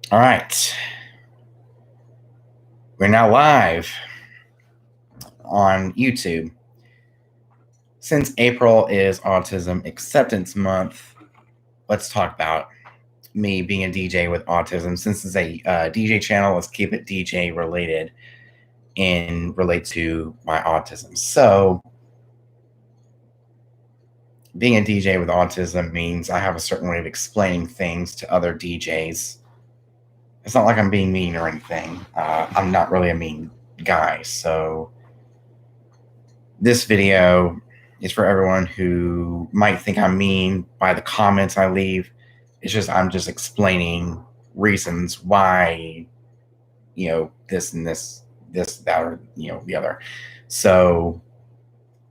All right. We're now live on YouTube. Since April is Autism Acceptance Month, let's talk about me being a DJ with autism. Since it's a DJ channel, let's keep it DJ related and relate to my autism. So, being a DJ with autism means I have a certain way of explaining things to other DJs. It's not like I'm being mean or anything. I'm not really a mean guy. So, this video is for everyone who might think I'm mean by the comments I leave. It's just I'm just explaining reasons why, this and this, that, or the other. So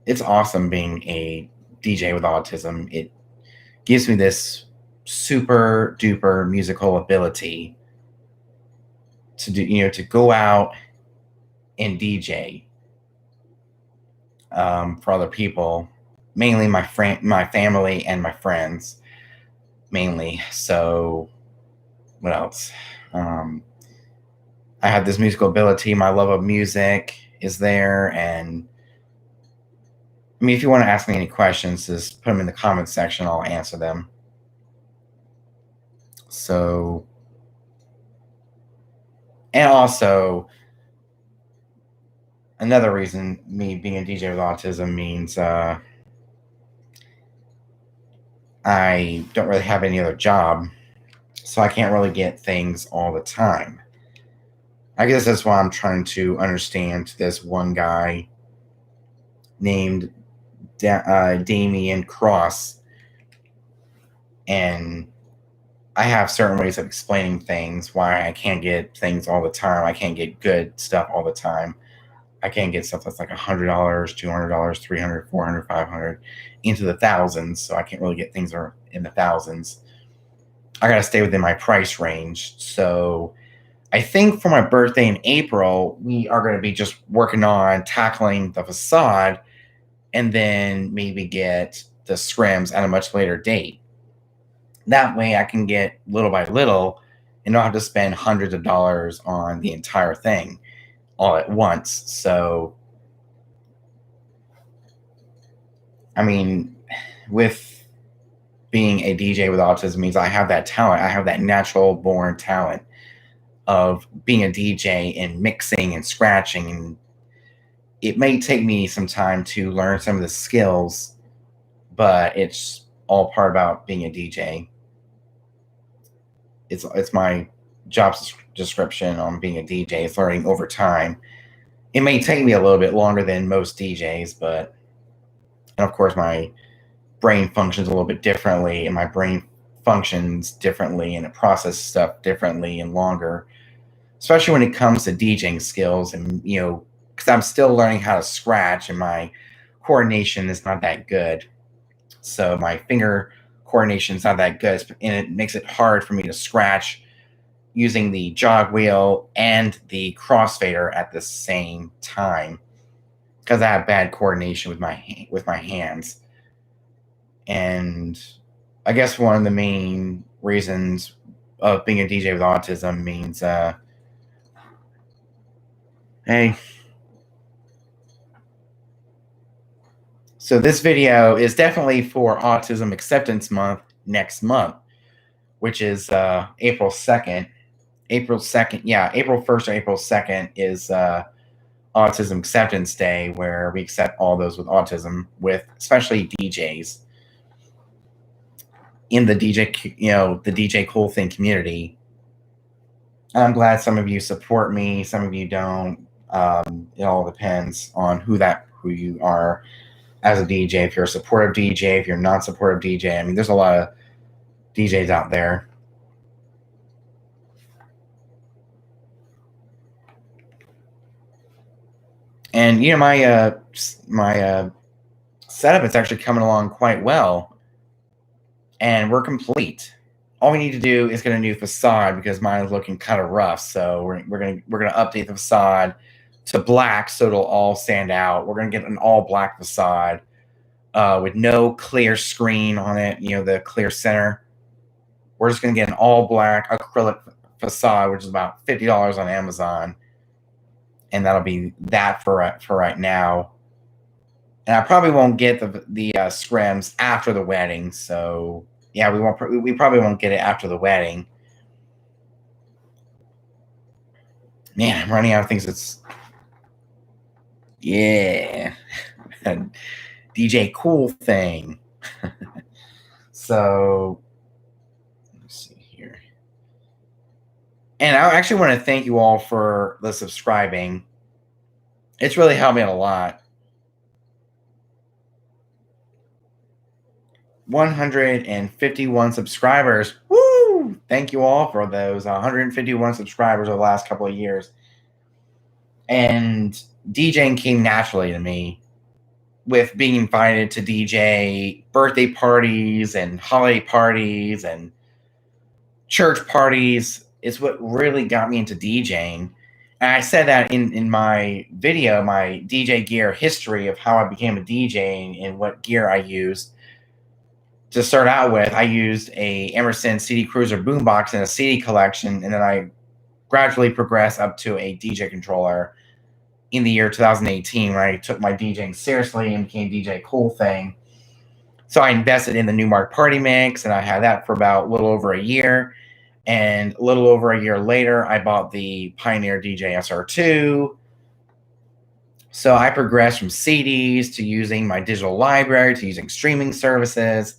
it's awesome being a DJ with autism. It gives me this super duper musical ability to do, to go out and DJ for other people, mainly my family and my friends, mainly. So, what else? I have this musical ability. My love of music is there, and I mean, if you want to ask me any questions, just put them in the comments section. I'll answer them. So, and also another reason me being a DJ with autism means I don't really have any other job, so I can't really get things all the time. I guess that's why I'm trying to understand this one guy named Damian Cross, and I have certain ways of explaining things, why I can't get things all the time. I can't get good stuff all the time. I can't get stuff that's like $100, $200, $300, $400, $500, into the thousands. So I can't really get things that are in the thousands. I got to stay within my price range. So I think for my birthday in April, we are going to be just working on tackling the facade and then maybe get the scrims at a much later date. That way I can get little by little and not have to spend hundreds of dollars on the entire thing all at once. So, I mean, with being a DJ with autism means I have that talent. I have that natural born talent of being a DJ and mixing and scratching. And it may take me some time to learn some of the skills, but it's all part about being a DJ. It's my job description on being a DJ. It's learning over time. It may take me a little bit longer than most DJs, but and of course my brain functions a little bit differently, and my brain functions differently, and it processes stuff differently and longer, especially when it comes to DJing skills. And because I'm still learning how to scratch, and my coordination is not that good. So my finger coordination is not that good, and it makes it hard for me to scratch using the jog wheel and the crossfader at the same time because I have bad coordination with my hands. And I guess one of the main reasons of being a DJ with autism means, hey. So this video is definitely for Autism Acceptance Month next month, which is April 2nd. April 2nd, yeah, April 1st or April 2nd is Autism Acceptance Day, where we accept all those with autism, with especially DJs in the DJ Cool Thing community. And I'm glad some of you support me, some of you don't. It all depends on who you are as a DJ. If you're a supportive DJ, if you're not supportive DJ, I mean, there's a lot of DJs out there. And my setup is actually coming along quite well, and we're complete. All we need to do is get a new facade because mine is looking kind of rough. So we're gonna update the facade to black so it'll all stand out. We're gonna get an all black facade with no clear screen on it. The clear center. We're just gonna get an all black acrylic facade, which is about $50 on Amazon, and that'll be that for right now. And I probably won't get the scrims after the wedding. So yeah, we probably won't get it after the wedding. Man, I'm running out of things. Yeah, DJ Cool Thing. So let's see here. And I actually want to thank you all for the subscribing. It's really helped me a lot. 151 subscribers. Woo! Thank you all for those 151 subscribers over the last couple of years. And DJing came naturally to me, with being invited to DJ birthday parties and holiday parties and church parties is what really got me into DJing. And I said that in my video, my DJ gear history of how I became a DJ and what gear I used. To start out with, I used a Emerson CD Cruiser boombox and a CD collection, and then I gradually progressed up to a DJ controller in the year 2018 when I took my DJing seriously and became DJ Cool Thing. So I invested in the Newmark Party Mix, and I had that for about a little over a year. And a little over a year later, I bought the Pioneer DJ SR2. So I progressed from CDs to using my digital library to using streaming services.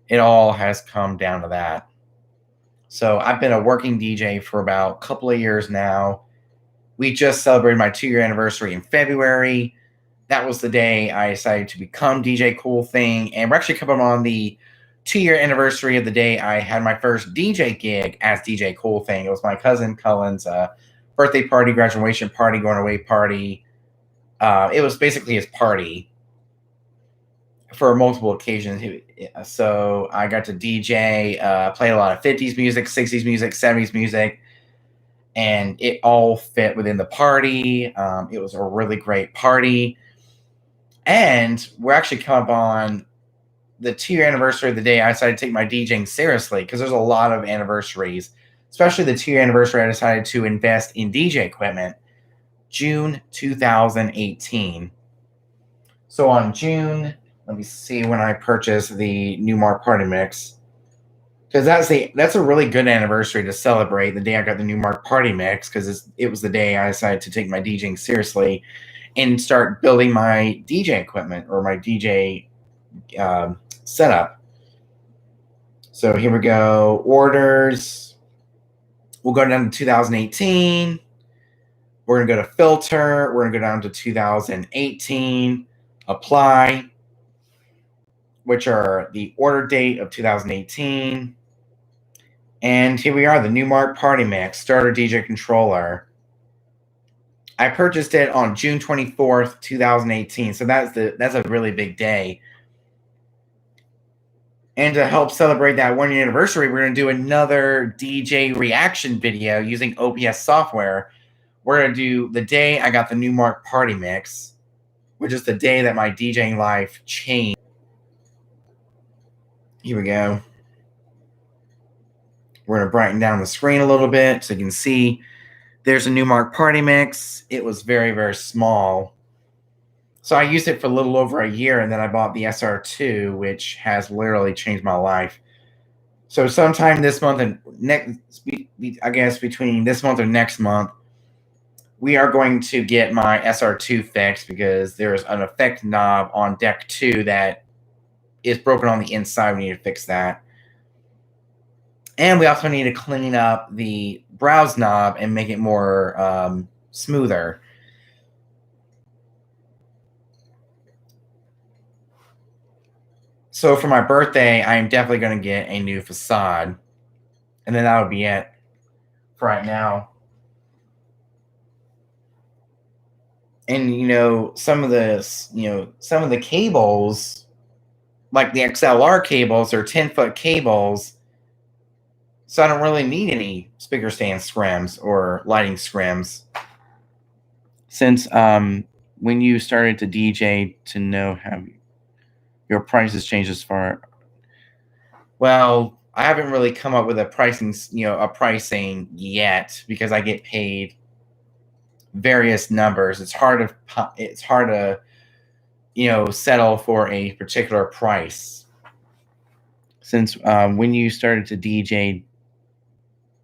It all has come down to that. So I've been a working DJ for about a couple of years now. We just celebrated my 2-year anniversary in February. That was the day I decided to become DJ Cool Thing. And we're actually coming on the 2-year anniversary of the day I had my first DJ gig as DJ Cool Thing. It was my cousin Cullen's birthday party, graduation party, going away party. It was basically his party for multiple occasions. So I got to DJ, played a lot of 50s music, 60s music, 70s music, and it all fit within the party. It was a really great party. And we're actually coming up on the 2-year anniversary of the day I decided to take my DJing seriously, because there's a lot of anniversaries, especially the 2-year anniversary I decided to invest in DJ equipment, June 2018. So on June, let me see when I purchased the Newmark Party Mix, because that's a really good anniversary to celebrate, the day I got the Newmark Party Mix, because it was the day I decided to take my DJing seriously and start building my DJ equipment or my DJ setup. So here we go. Orders. We'll go down to 2018. We're going to go to filter. We're going to go down to 2018. Apply, which are the order date of 2018. And here we are, the Newmark Party Mix Starter DJ Controller. I purchased it on June 24th, 2018. So that's a really big day. And to help celebrate that 1-year anniversary, we're going to do another DJ reaction video using OBS software. We're going to do the day I got the Newmark Party Mix, which is the day that my DJing life changed. Here we go. We're going to brighten down the screen a little bit so you can see there's a Newmark Party Mix. It was very, very small. So I used it for a little over a year, and then I bought the SR2, which has literally changed my life. So sometime this month and next, I guess between this month and next month, we are going to get my SR2 fixed, because there's an effect knob on deck 2 that is broken on the inside. We need to fix that. And we also need to clean up the browse knob and make it more smoother. So for my birthday, I am definitely going to get a new facade. And then that would be it for right now. And, some of the cables, like the XLR cables, are 10-foot cables. So I don't really need any speaker stand scrims or lighting scrims. Since when you started to DJ, to know how your prices change as far. Well, I haven't really come up with a pricing yet because I get paid various numbers. It's hard to settle for a particular price. Since when you started to DJ,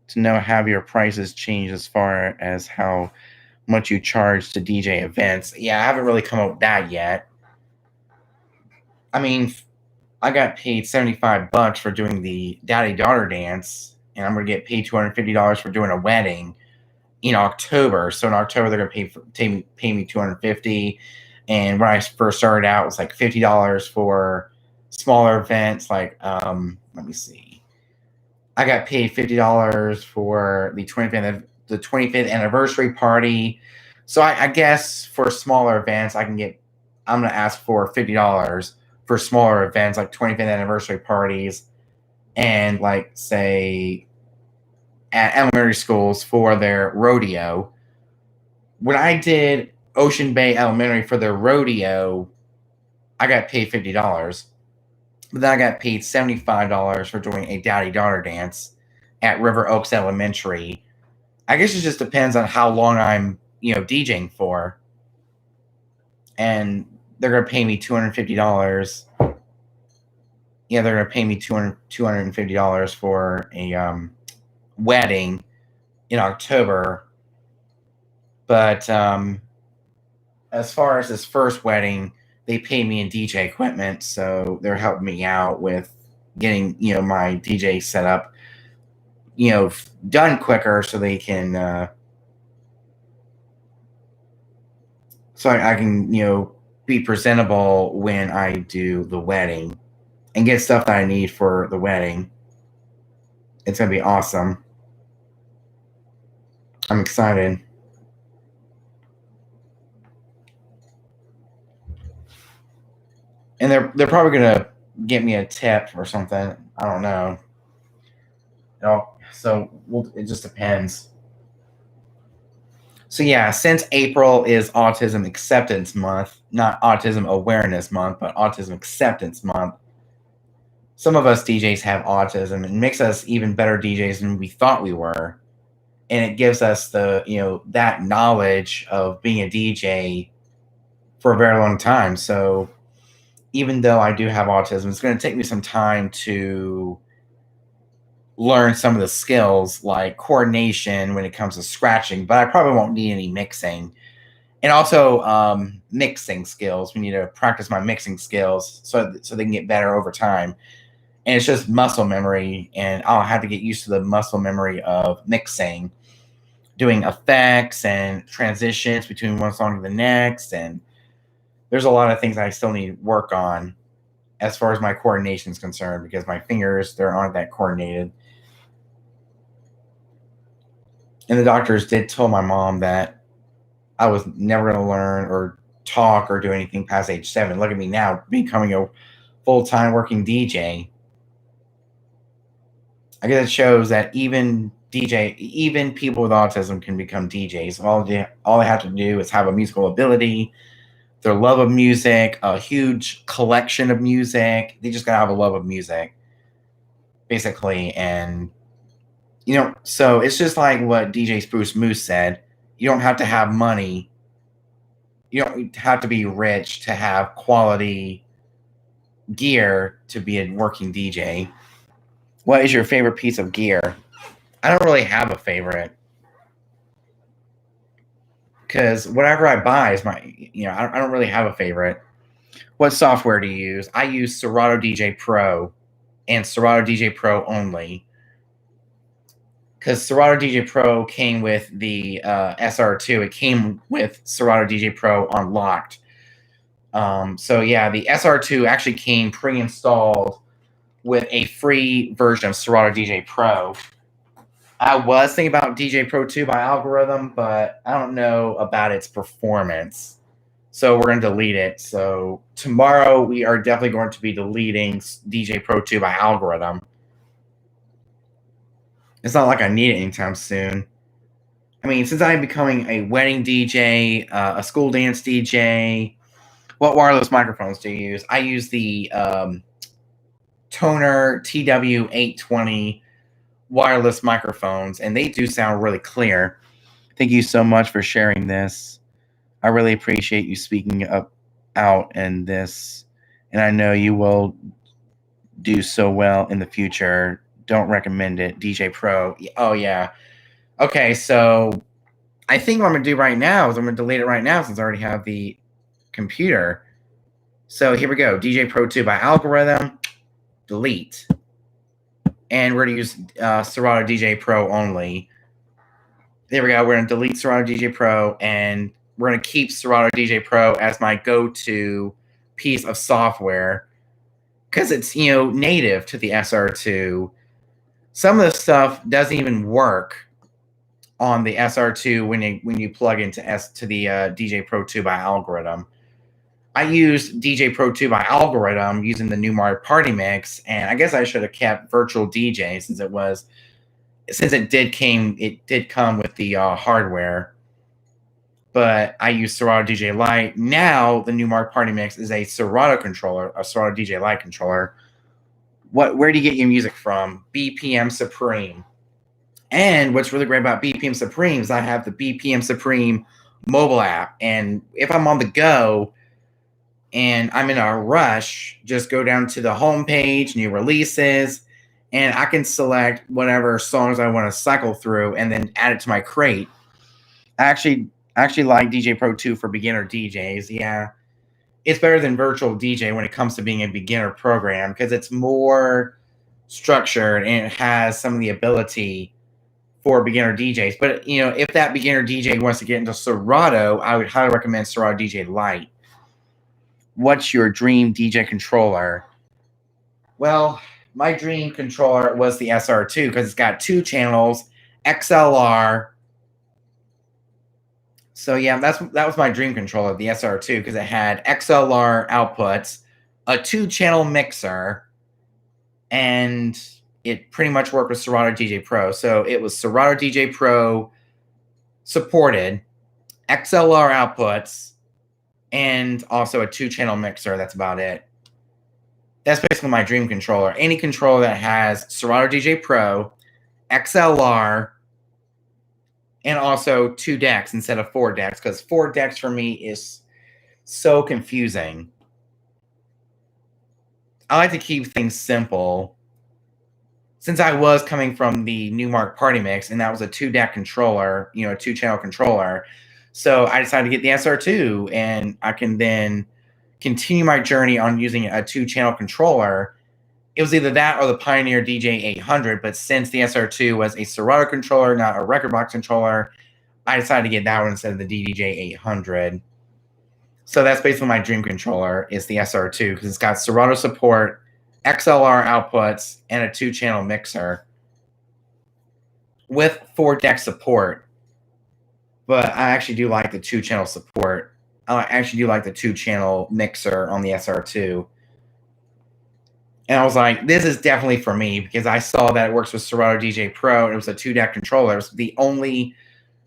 to know have your prices changed as far as how much you charge to DJ events. Yeah, I haven't really come up with that yet. I mean, I got paid $75 for doing the daddy daughter dance, and I'm gonna get paid $250 for doing a wedding in October. So in October they're gonna pay me 250. And when I first started out, it was like $50 for smaller events. Like let me see, I got paid $50 for the 25th anniversary party. So I guess for smaller events, I'm gonna ask for $50 for smaller events like 25th anniversary parties, and like say at elementary schools for their rodeo. When I did Ocean Bay Elementary for their rodeo, I got paid $50. But then I got paid $75 for doing a daddy daughter dance at River Oaks Elementary. I guess it just depends on how long I'm, DJing for. And they're gonna pay me $250. Yeah, they're gonna pay me $250 for a wedding in October. But as far as this first wedding, they pay me in DJ equipment, so they're helping me out with getting my DJ set up, done quicker, so they can I can be presentable when I do the wedding and get stuff that I need for the wedding. It's gonna be awesome. I'm excited. And they're probably gonna get me a tip or something. I don't know. It just depends. So yeah, since April is Autism Acceptance Month, not Autism Awareness Month, but Autism Acceptance Month, some of us DJs have autism. It makes us even better DJs than we thought we were, and it gives us that knowledge of being a DJ for a very long time. So even though I do have autism, it's going to take me some time to learn some of the skills like coordination when it comes to scratching, but I probably won't need any mixing. And also mixing skills. We need to practice my mixing skills so they can get better over time. And it's just muscle memory, and I'll have to get used to the muscle memory of mixing, doing effects and transitions between one song to the next. And there's a lot of things I still need to work on as far as my coordination is concerned, because my fingers, they aren't that coordinated. And the doctors did tell my mom that I was never going to learn or talk or do anything past age 7. Look at me now, becoming a full-time working DJ. I guess it shows that even people with autism can become DJs. All they have to do is have a musical ability, their love of music, a huge collection of music. They just gotta have a love of music, basically. And so it's just like what DJ Spruce Moose said. You don't have to have money. You don't have to be rich to have quality gear to be a working DJ. What is your favorite piece of gear? I don't really have a favorite, because whatever I buy is I don't really have a favorite. What software do you use? I use Serato DJ Pro and Serato DJ Pro only, because Serato DJ Pro came with the SR2. It came with Serato DJ Pro unlocked. So yeah, the SR2 actually came pre-installed with a free version of Serato DJ Pro. I was thinking about DJ Pro 2 by Algorithm, but I don't know about its performance. So we're going to delete it. So tomorrow we are definitely going to be deleting DJ Pro 2 by Algorithm. It's not like I need it anytime soon. I mean, since I'm becoming a wedding DJ, a school dance DJ, what wireless microphones do you use? I use the Toner TW820 wireless microphones, and they do sound really clear. Thank you so much for sharing this. I really appreciate you speaking up out in this, and I know you will do so well in the future. Don't recommend it, DJ Pro. Oh yeah. Okay, so I think what I'm gonna do right now is I'm gonna delete it right now since I already have the computer. So here we go, DJ Pro 2 by Algorithm, delete. And we're gonna use Serato DJ Pro only. There we go, we're gonna delete Serato DJ Pro, and we're gonna keep Serato DJ Pro as my go-to piece of software because it's, native to the SR2. Some of the stuff doesn't even work on the SR2 when you plug into the DJ Pro 2 by Algorithm. I used DJ Pro 2 by Algorithm using the Newmark Party Mix, and I guess I should have kept Virtual DJ since it did come with the hardware. But I use Serato DJ Lite. Now the Newmark Party Mix is a Serato controller, a Serato DJ Lite controller. Where do you get your music from? BPM Supreme. And what's really great about BPM Supreme is I have the BPM Supreme mobile app. And if I'm on the go and I'm in a rush, just go down to the homepage, new releases, and I can select whatever songs I want to cycle through and then add it to my crate. I actually like DJ Pro 2 for beginner DJs. Yeah. It's better than Virtual DJ when it comes to being a beginner program because it's more structured and it has some of the ability for beginner DJs. But, if that beginner DJ wants to get into Serato, I would highly recommend Serato DJ Lite. What's your dream DJ controller? Well, my dream controller was the SR2 because it's got 2 channels, XLR. So yeah, that was my dream controller, the SR2, because it had XLR outputs, a 2-channel mixer, and it pretty much worked with Serato DJ Pro. So it was Serato DJ Pro supported, XLR outputs, and also a 2-channel mixer. That's about it. That's basically my dream controller. Any controller that has Serato DJ Pro, XLR, and also 2 decks instead of 4 decks, because 4 decks for me is so confusing. I like to keep things simple. Since I was coming from the Newmark Party Mix, and that was a 2-deck controller, a 2-channel controller, so I decided to get the SR2, and I can then continue my journey on using a 2-channel controller. It was either that or the Pioneer DJ800, but since the SR2 was a Serato controller, not a record box controller, I decided to get that one instead of the DJ800. So that's basically my dream controller is the SR2 because it's got Serato support, XLR outputs, and a 2-channel mixer with 4-deck support. But I actually do like the 2-channel support. I actually do like the 2-channel mixer on the SR2. And I was like, this is definitely for me because I saw that it works with Serato DJ Pro. And it was a 2-deck controller. It was the only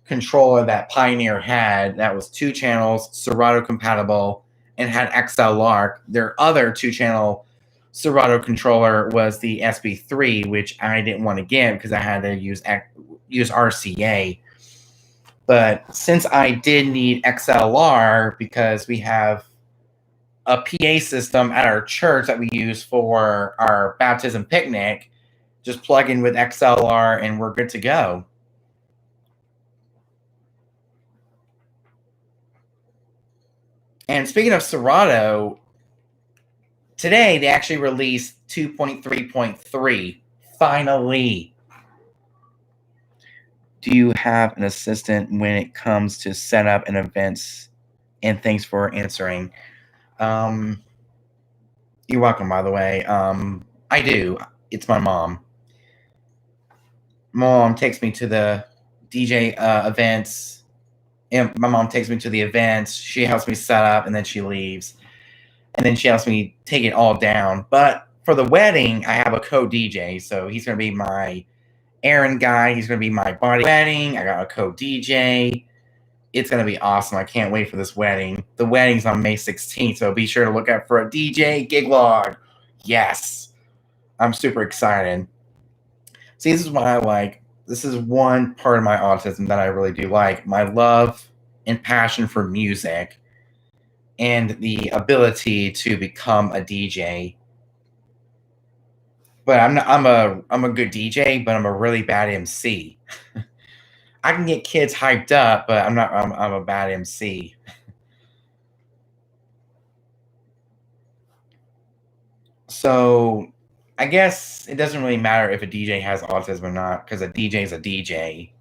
controller that Pioneer had that was 2 channels, Serato compatible, and had XLR. Their other 2-channel Serato controller was the SB3, which I didn't want to get because I had to use RCA. But since I did need XLR because we have a PA system at our church that we use for our baptism picnic, just plug in with XLR and we're good to go. And speaking of Serato, today they actually released 2.3.3. Finally. Do you have an assistant when it comes to setup and events? And thanks for answering. You're welcome, by the way. I do. It's my mom. Mom takes me to the DJ events. And my mom takes me to the events. She helps me set up, and then she leaves. And then she helps me take it all down. But for the wedding, I have a co-DJ. So he's going to be my errand guy. He's going to be my body wedding. I got a co-DJ. It's going to be awesome. I can't wait for this wedding. The wedding's on May 16th, so be sure to look out for a DJ gig log. Yes. I'm super excited. See, this is why I like. This is one part of my autism that I really do like. My love and passion for music and the ability to become a DJ. But I'm a good DJ, but I'm a really bad MC. I can get kids hyped up, but I'm a bad MC. So I guess it doesn't really matter if a DJ has autism or not, because a DJ is a DJ.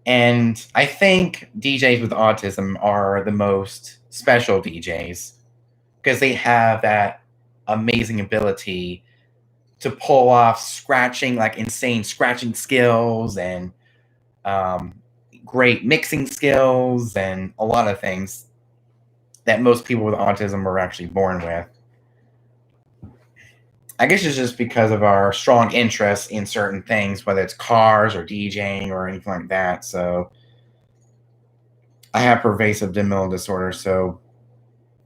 And I think DJs with autism are the most special DJs because they have that amazing ability to pull off scratching, like insane scratching skills and um, great mixing skills and a lot of things that most people with autism are actually born with. I guess it's just because of our strong interest in certain things, whether it's cars or DJing or anything like that. So I have pervasive developmental disorder. So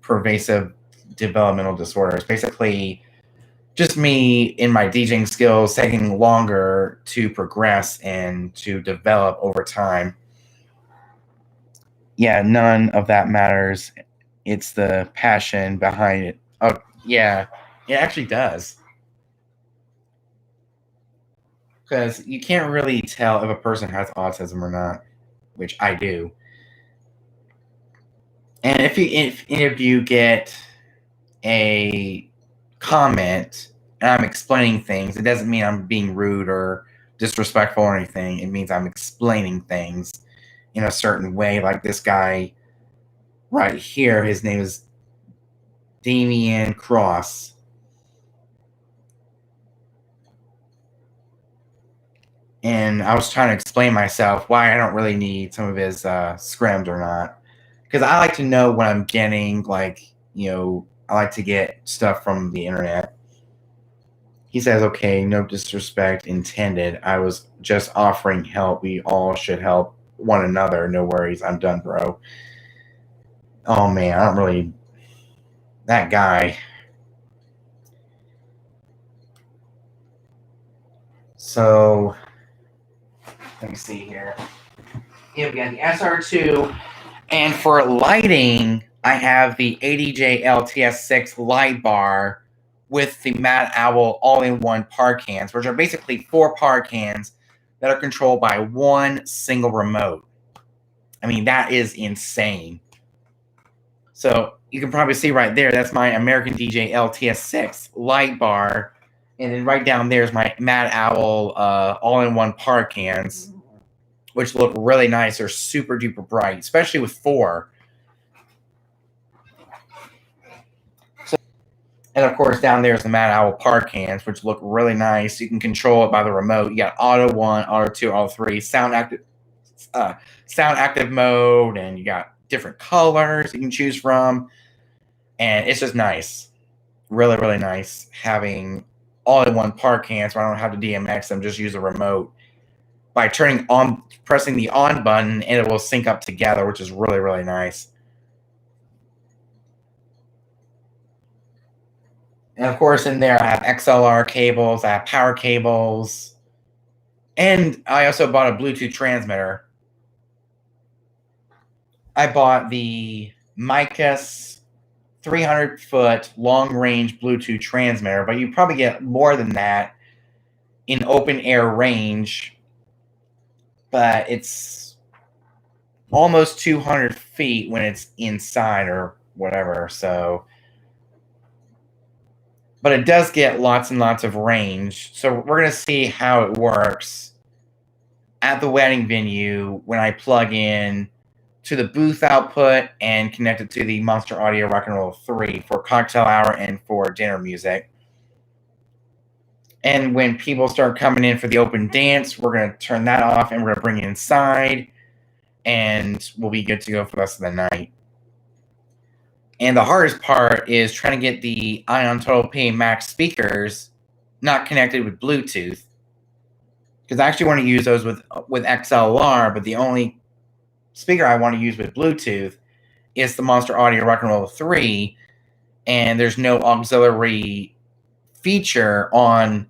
pervasive developmental disorders, basically just me in my DJing skills taking longer to progress and to develop over time. Yeah, none of that matters. It's the passion behind it. Oh, yeah, it actually does. Because you can't really tell if a person has autism or not, which I do. And if you get a comment and I'm explaining things, it doesn't mean I'm being rude or disrespectful or anything. It means I'm explaining things in a certain way. Like this guy right here, his name is Damian Cross. And I was trying to explain myself why I don't really need some of his scrims or not. Because I like to know what I'm getting. Like, I like to get stuff from the internet. He says, okay, no disrespect intended. I was just offering help. We all should help one another. No worries. I'm done, bro. Oh, man. I don't really. That guy. So, let me see here. Yeah, we got the SR2. And for lighting, I have the ADJ LTS6 light bar with the Mad Owl all-in-one par cans, which are basically 4 par cans that are controlled by one single remote. I mean, that is insane. So you can probably see right there, that's my American DJ LTS6 light bar. And then right down there is my Mad Owl all-in-one par cans, which look really nice. They're super duper bright, especially with 4. And of course, down there is the Mad Owl par cans, which look really nice. You can control it by the remote. You got auto 1, auto 2, auto 3, sound active mode, and you got different colors you can choose from. And it's just nice. Really, really nice having all-in-one par cans so I don't have to DMX them, just use the remote. By pressing the on button, and it will sync up together, which is really, really nice. And of course, in there, I have XLR cables, I have power cables, and I also bought a Bluetooth transmitter. I bought the Micus 300-foot long-range Bluetooth transmitter, but you probably get more than that in open air range, but it's almost 200 feet when it's inside or whatever, so... But it does get lots and lots of range. So we're going to see how it works at the wedding venue when I plug in to the booth output and connect it to the Monster Audio Rock and Roll 3 for cocktail hour and for dinner music. And when people start coming in for the open dance, we're going to turn that off and we're going to bring it inside and we'll be good to go for the rest of the night. And the hardest part is trying to get the Ion Total P Max speakers not connected with Bluetooth. Because I actually want to use those with XLR, but the only speaker I want to use with Bluetooth is the Monster Audio Rock and Roll 3, and there's no auxiliary feature on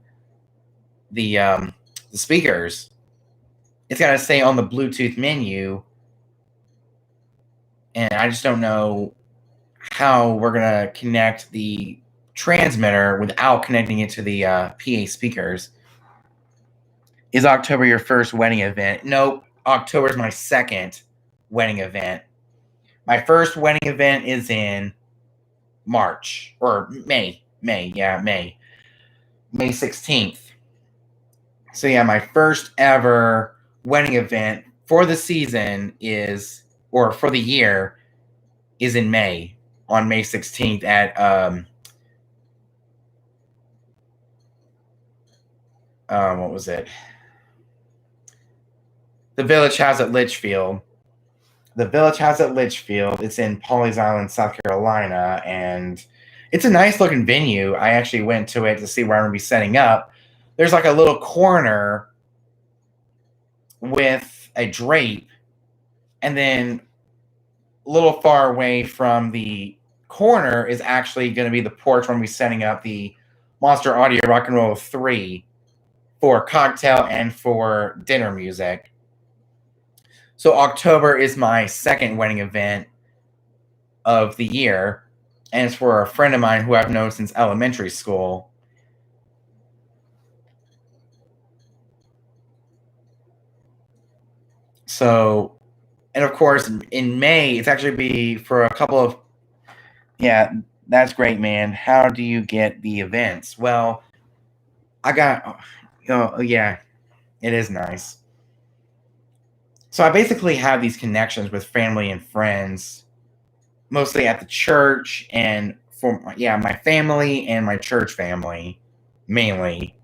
the speakers. It's got to say on the Bluetooth menu, and I just don't know how we're gonna connect the transmitter without connecting it to the PA speakers. Is October your first wedding event? Nope. October is my second wedding event. My first wedding event is in March or May. May 16th. So yeah, my first ever wedding event for the season or for the year is in May, on May 16th at what was it? The Village House at Litchfield. The Village House at Litchfield. It's in Pawleys Island, South Carolina, and it's a nice looking venue. I actually went to it to see where I'm gonna be setting up. There's like a little corner with a drape, and then a little far away from the corner is actually going to be the porch where I'm going to be setting up the Monster Audio Rock and Roll 3 for cocktail and for dinner music. So October is my second wedding event of the year, and it's for a friend of mine who I've known since elementary school. So, and of course, in May, it's actually be for a couple of, yeah, that's great, man. How do you get the events? Well, I got, yeah, it is nice. So I basically have these connections with family and friends, mostly at the church and for, my family and my church family, mainly.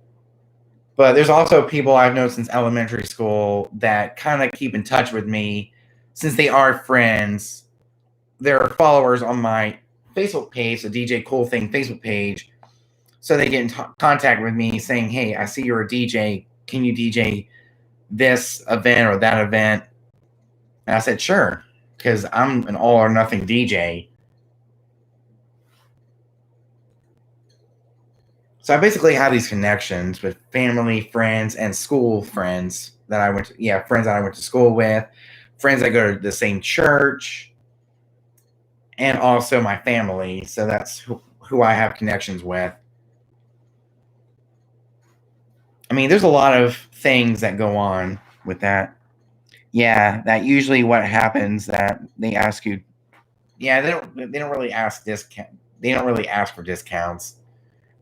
But there's also people I've known since elementary school that kind of keep in touch with me since they are friends. They're followers on my Facebook page, the DJ Cool Thing Facebook page. So they get in contact with me saying, hey, I see you're a DJ. Can you DJ this event or that event? And I said, sure, because I'm an all or nothing DJ. So I basically have these connections with family, friends, and school friends that I went to, friends that I went to school with, friends that go to the same church, and also my family. So that's who I have connections with. I mean, there's a lot of things that go on with that. Yeah, that usually what happens that they ask you. Yeah, they don't really ask discount. They don't really ask for discounts.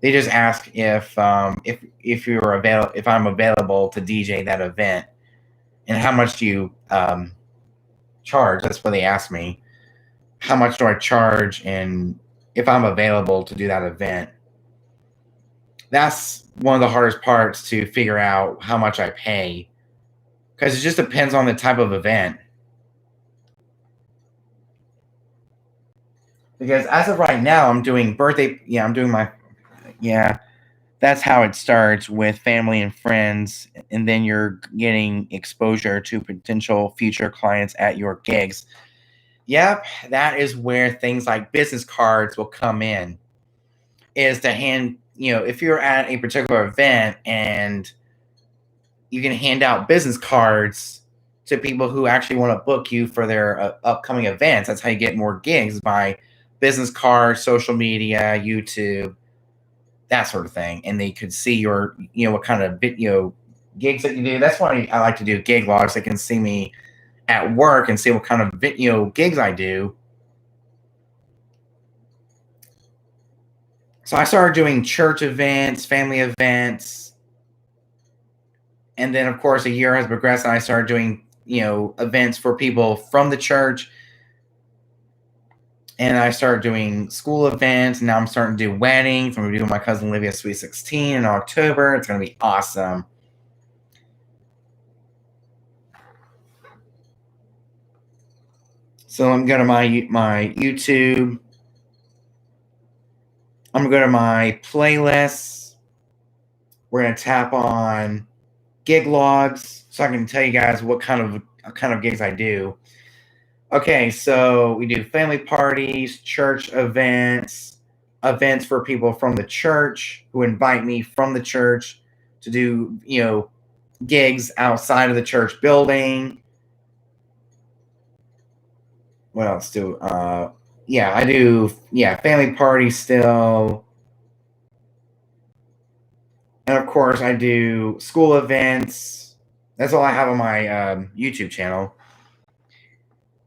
They just ask if if I'm available to DJ that event, and how much do you charge? That's what they ask me. How much do I charge, and if I'm available to do that event? That's one of the hardest parts to figure out how much I pay, because it just depends on the type of event. Because as of right now, I'm doing birthday. Yeah, I'm doing my. Yeah, that's how it starts with family and friends, and then you're getting exposure to potential future clients at your gigs. Yep, that is where things like business cards will come in. Is to hand, if you're at a particular event and you can hand out business cards to people who actually want to book you for their upcoming events. That's how you get more gigs, by business cards, social media, YouTube, that sort of thing. And they could see your, what kind of video gigs that you do. That's why I like to do gig logs. They can see me at work and see what kind of video gigs I do. So I started doing church events, family events. And then, of course, a year has progressed, and I started doing, events for people from the church. And I started doing school events. And now I'm starting to do weddings. I'm going to do my cousin Olivia's Sweet 16 in October. It's going to be awesome. So I'm going to my YouTube. I'm going to go to my playlists. We're going to tap on gig logs so I can tell you guys what kind of gigs I do. Okay, so we do family parties, church events, events for people from the church who invite me from the church to do, gigs outside of the church building. What else do? Yeah, I do. Yeah, family parties still, and of course I do school events. That's all I have on my YouTube channel.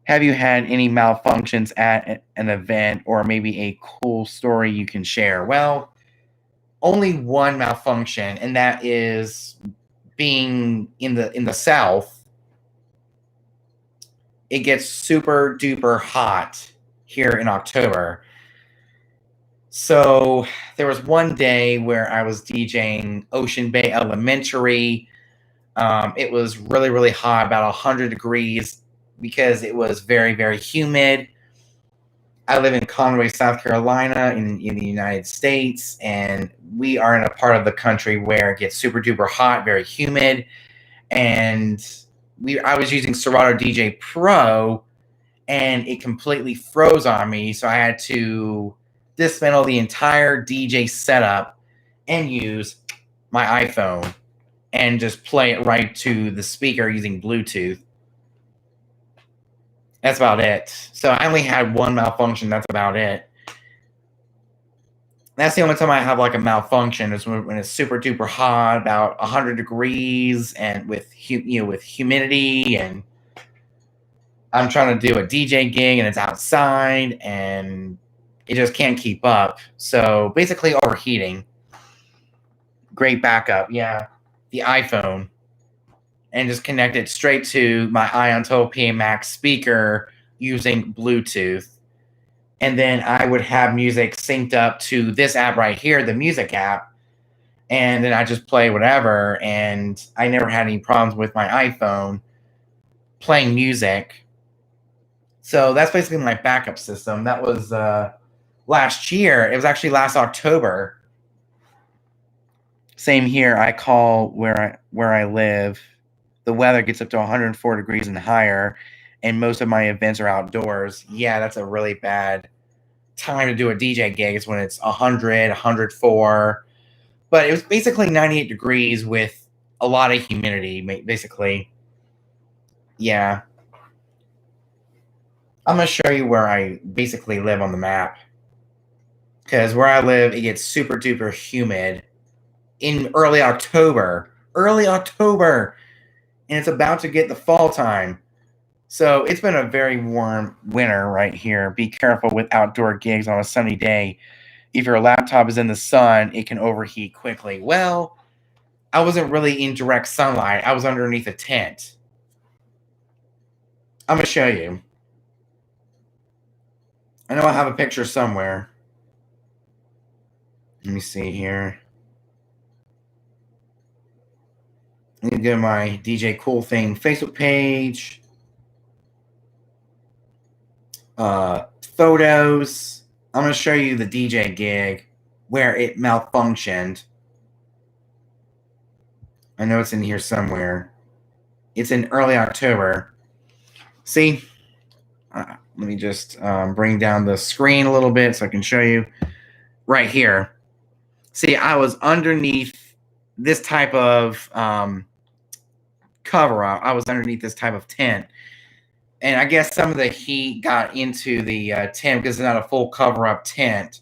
Have you had any malfunctions at an event, or maybe a cool story you can share? Well, only one malfunction, and that is being in the South. It gets super duper hot here in October. So there was one day where I was DJing Ocean Bay Elementary. It was really, really hot, about 100 degrees, because it was very, very humid. I live in Conway, South Carolina, in the United States, and we are in a part of the country where it gets super duper hot, very humid. And I was using Serato DJ Pro, and it completely froze on me. So I had to dismantle the entire DJ setup and use my iPhone and just play it right to the speaker using Bluetooth. That's about it. So I only had one malfunction. That's about it. That's the only time I have like a malfunction is when it's super duper hot, about 100 degrees, and with humidity, and I'm trying to do a DJ gig and it's outside and it just can't keep up. So basically overheating. Great backup, yeah. The iPhone, and just connect it straight to my Ion Total PA Max speaker using Bluetooth. And then I would have music synced up to this app right here, the music app. And then I just play whatever. And I never had any problems with my iPhone playing music. So that's basically my backup system. That was last year. It was actually last October. Same here. I call where I live. The weather gets up to 104 degrees and higher, and most of my events are outdoors. Yeah, that's a really bad time to do a DJ gig. Is when it's 100, 104. But it was basically 98 degrees with a lot of humidity, basically. Yeah. I'm going to show you where I basically live on the map. Because where I live, it gets super duper humid in early October. Early October. And it's about to get the fall time. So it's been a very warm winter right here. Be careful with outdoor gigs on a sunny day. If your laptop is in the sun, it can overheat quickly. Well, I wasn't really in direct sunlight. I was underneath a tent. I'm going to show you. I know I have a picture somewhere. Let me see here. Let me go to my DJ Cool Thing Facebook page. Photos. I'm going to show you the DJ gig where it malfunctioned. I know it's in here somewhere. It's in early October. See? Let me just bring down the screen a little bit so I can show you. Right here. See, I was underneath this type of cover up. I was underneath this type of tent. And I guess some of the heat got into the tent because it's not a full cover-up tent.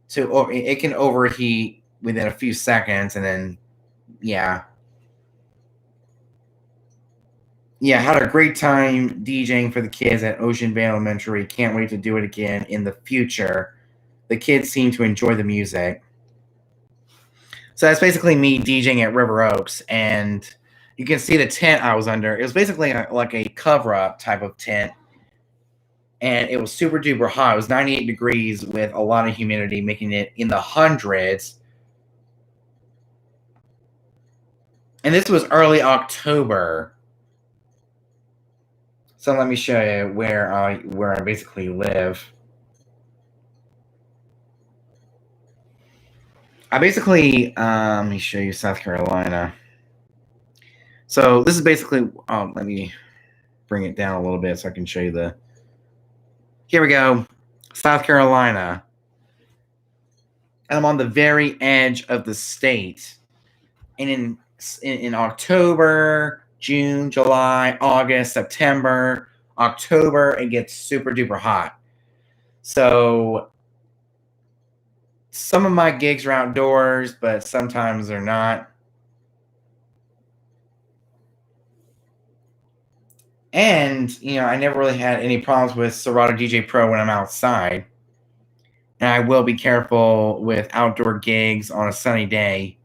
So it can overheat within a few seconds, and then, yeah. Yeah, had a great time DJing for the kids at Ocean Bay Elementary. Can't wait to do it again in the future. The kids seem to enjoy the music. So that's basically me DJing at River Oaks, and you can see the tent I was under. It was basically like a cover-up type of tent, and it was super duper hot. It was 98 degrees with a lot of humidity, making it in the hundreds. And this was early October. So let me show you where I basically live. I basically let me show you South Carolina. So this is basically let me bring it down a little bit so I can show you the. Here we go, South Carolina. and I'm on the very edge of the state. And in October, June, July, August, September, October, it gets super duper hot. So some of my gigs are outdoors, but sometimes they're not. And, I never really had any problems with Serato DJ Pro when I'm outside. And I will be careful with outdoor gigs on a sunny day.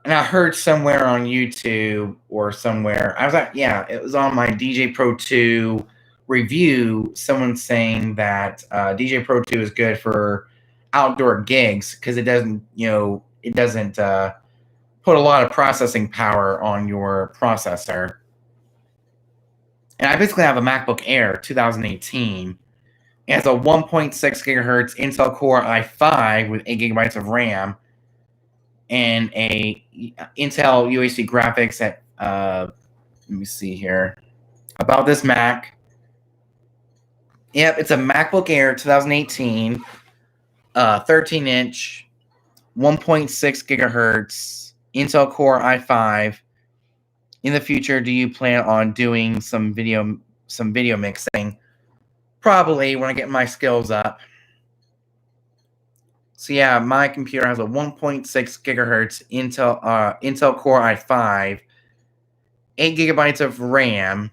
And I heard somewhere on YouTube or somewhere, it was on my DJ Pro 2 review, someone saying that DJ Pro 2 is good for outdoor gigs because it doesn't put a lot of processing power on your processor. And I basically have a MacBook Air 2018. It has a 1.6 gigahertz Intel Core i5 with 8 gigabytes of RAM and a Intel UHD graphics at, let me see here, about this Mac. Yep, it's a MacBook Air 2018, 13-inch, 1.6 gigahertz Intel Core i5. In the future, do you plan on doing some video mixing? Probably when I get my skills up. So yeah, my computer has a 1.6 gigahertz Intel Core i5, 8 gigabytes of RAM,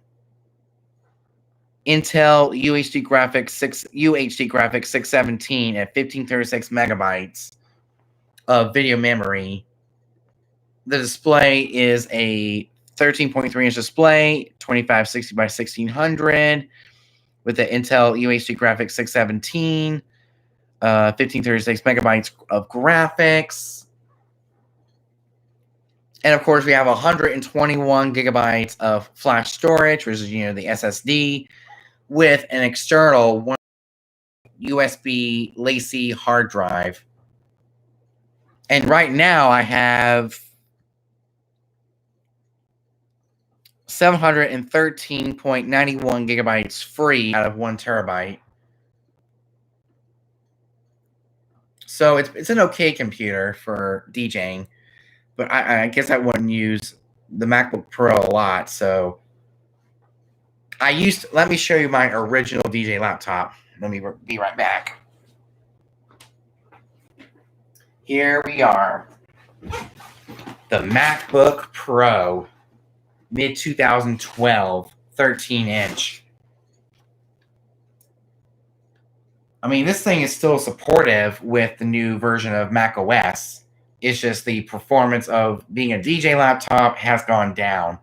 Intel UHD graphics 617 at 1536 megabytes of video memory. The display is a 13.3-inch display, 2560 by 1600, with the Intel UHD graphics 617, 1536 megabytes of graphics. And of course, we have 121 gigabytes of flash storage, which is, the SSD, with an external USB LaCie hard drive. And right now, I have 713.91 gigabytes free out of 1 terabyte. So it's an okay computer for DJing, but I guess I wouldn't use the MacBook Pro a lot. So let me show you my original DJ laptop. Let me be right back. Here we are. The MacBook Pro, mid-2012, 13-inch. I mean, this thing is still supportive with the new version of Mac OS. It's just the performance of being a DJ laptop has gone down.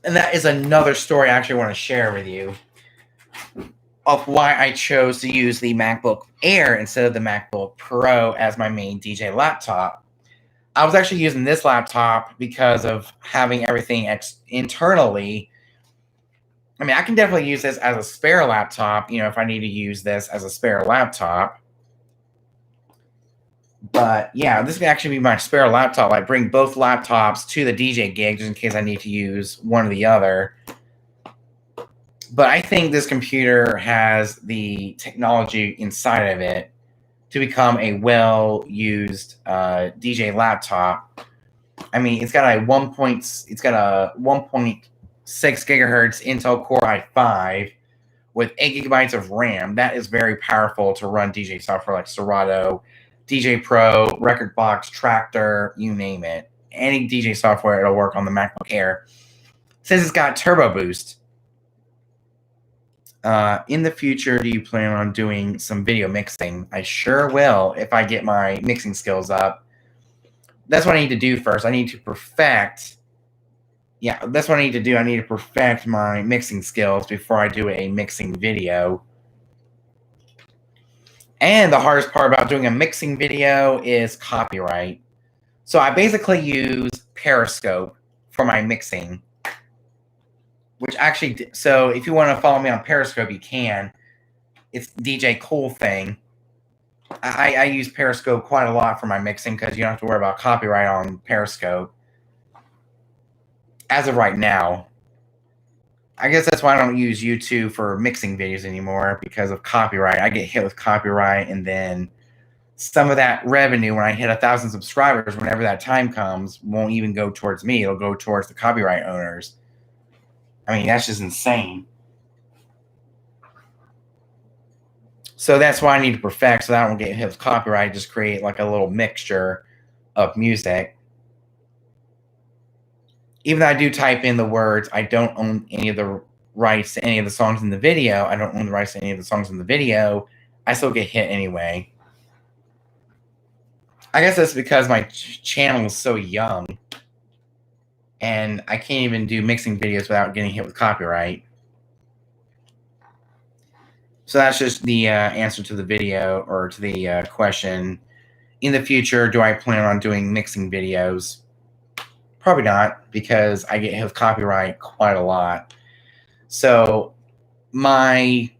And that is another story I actually want to share with you of why I chose to use the MacBook Air instead of the MacBook Pro as my main DJ laptop. I was actually using this laptop because of having everything internally. I mean, I can definitely use this as a spare laptop, if I need to use this as a spare laptop. But yeah, this can actually be my spare laptop. I bring both laptops to the DJ gig just in case I need to use one or the other. But I think this computer has the technology inside of it to become a well-used DJ laptop. I mean, it's got a 1.6 gigahertz Intel Core i5 with 8 gigabytes of RAM. That is very powerful to run DJ software like Serato, DJ Pro, Rekordbox, Tractor, you name it. Any DJ software, it'll work on the MacBook Air. Since it's got Turbo Boost. In the future, do you plan on doing some video mixing? I sure will if I get my mixing skills up. That's what I need to do first. I need to perfect. Yeah, that's what I need to do. I need to perfect my mixing skills before I do a mixing video. And the hardest part about doing a mixing video is copyright. So I basically use Periscope for my mixing. Which actually, so if you want to follow me on Periscope, you can. It's DJ Cool Thing. I use Periscope quite a lot for my mixing because you don't have to worry about copyright on Periscope. As of right now, I guess that's why I don't use YouTube for mixing videos anymore, because of copyright. I get hit with copyright, and then some of that revenue when I hit 1,000 subscribers, whenever that time comes, won't even go towards me. It'll go towards the copyright owners. I mean, that's just insane. So that's why I need to perfect, so that I don't get hit with copyright. Just create like a little mixture of music. Even though I do type in the words, I don't own any of the rights to any of the songs in the video. I don't own the rights to any of the songs in the video. I still get hit anyway. I guess that's because my channel is so young, and I can't even do mixing videos without getting hit with copyright. So that's just the answer to the video, or to the question. In the future, do I plan on doing mixing videos? Probably not, because I get hit with copyright quite a lot. So my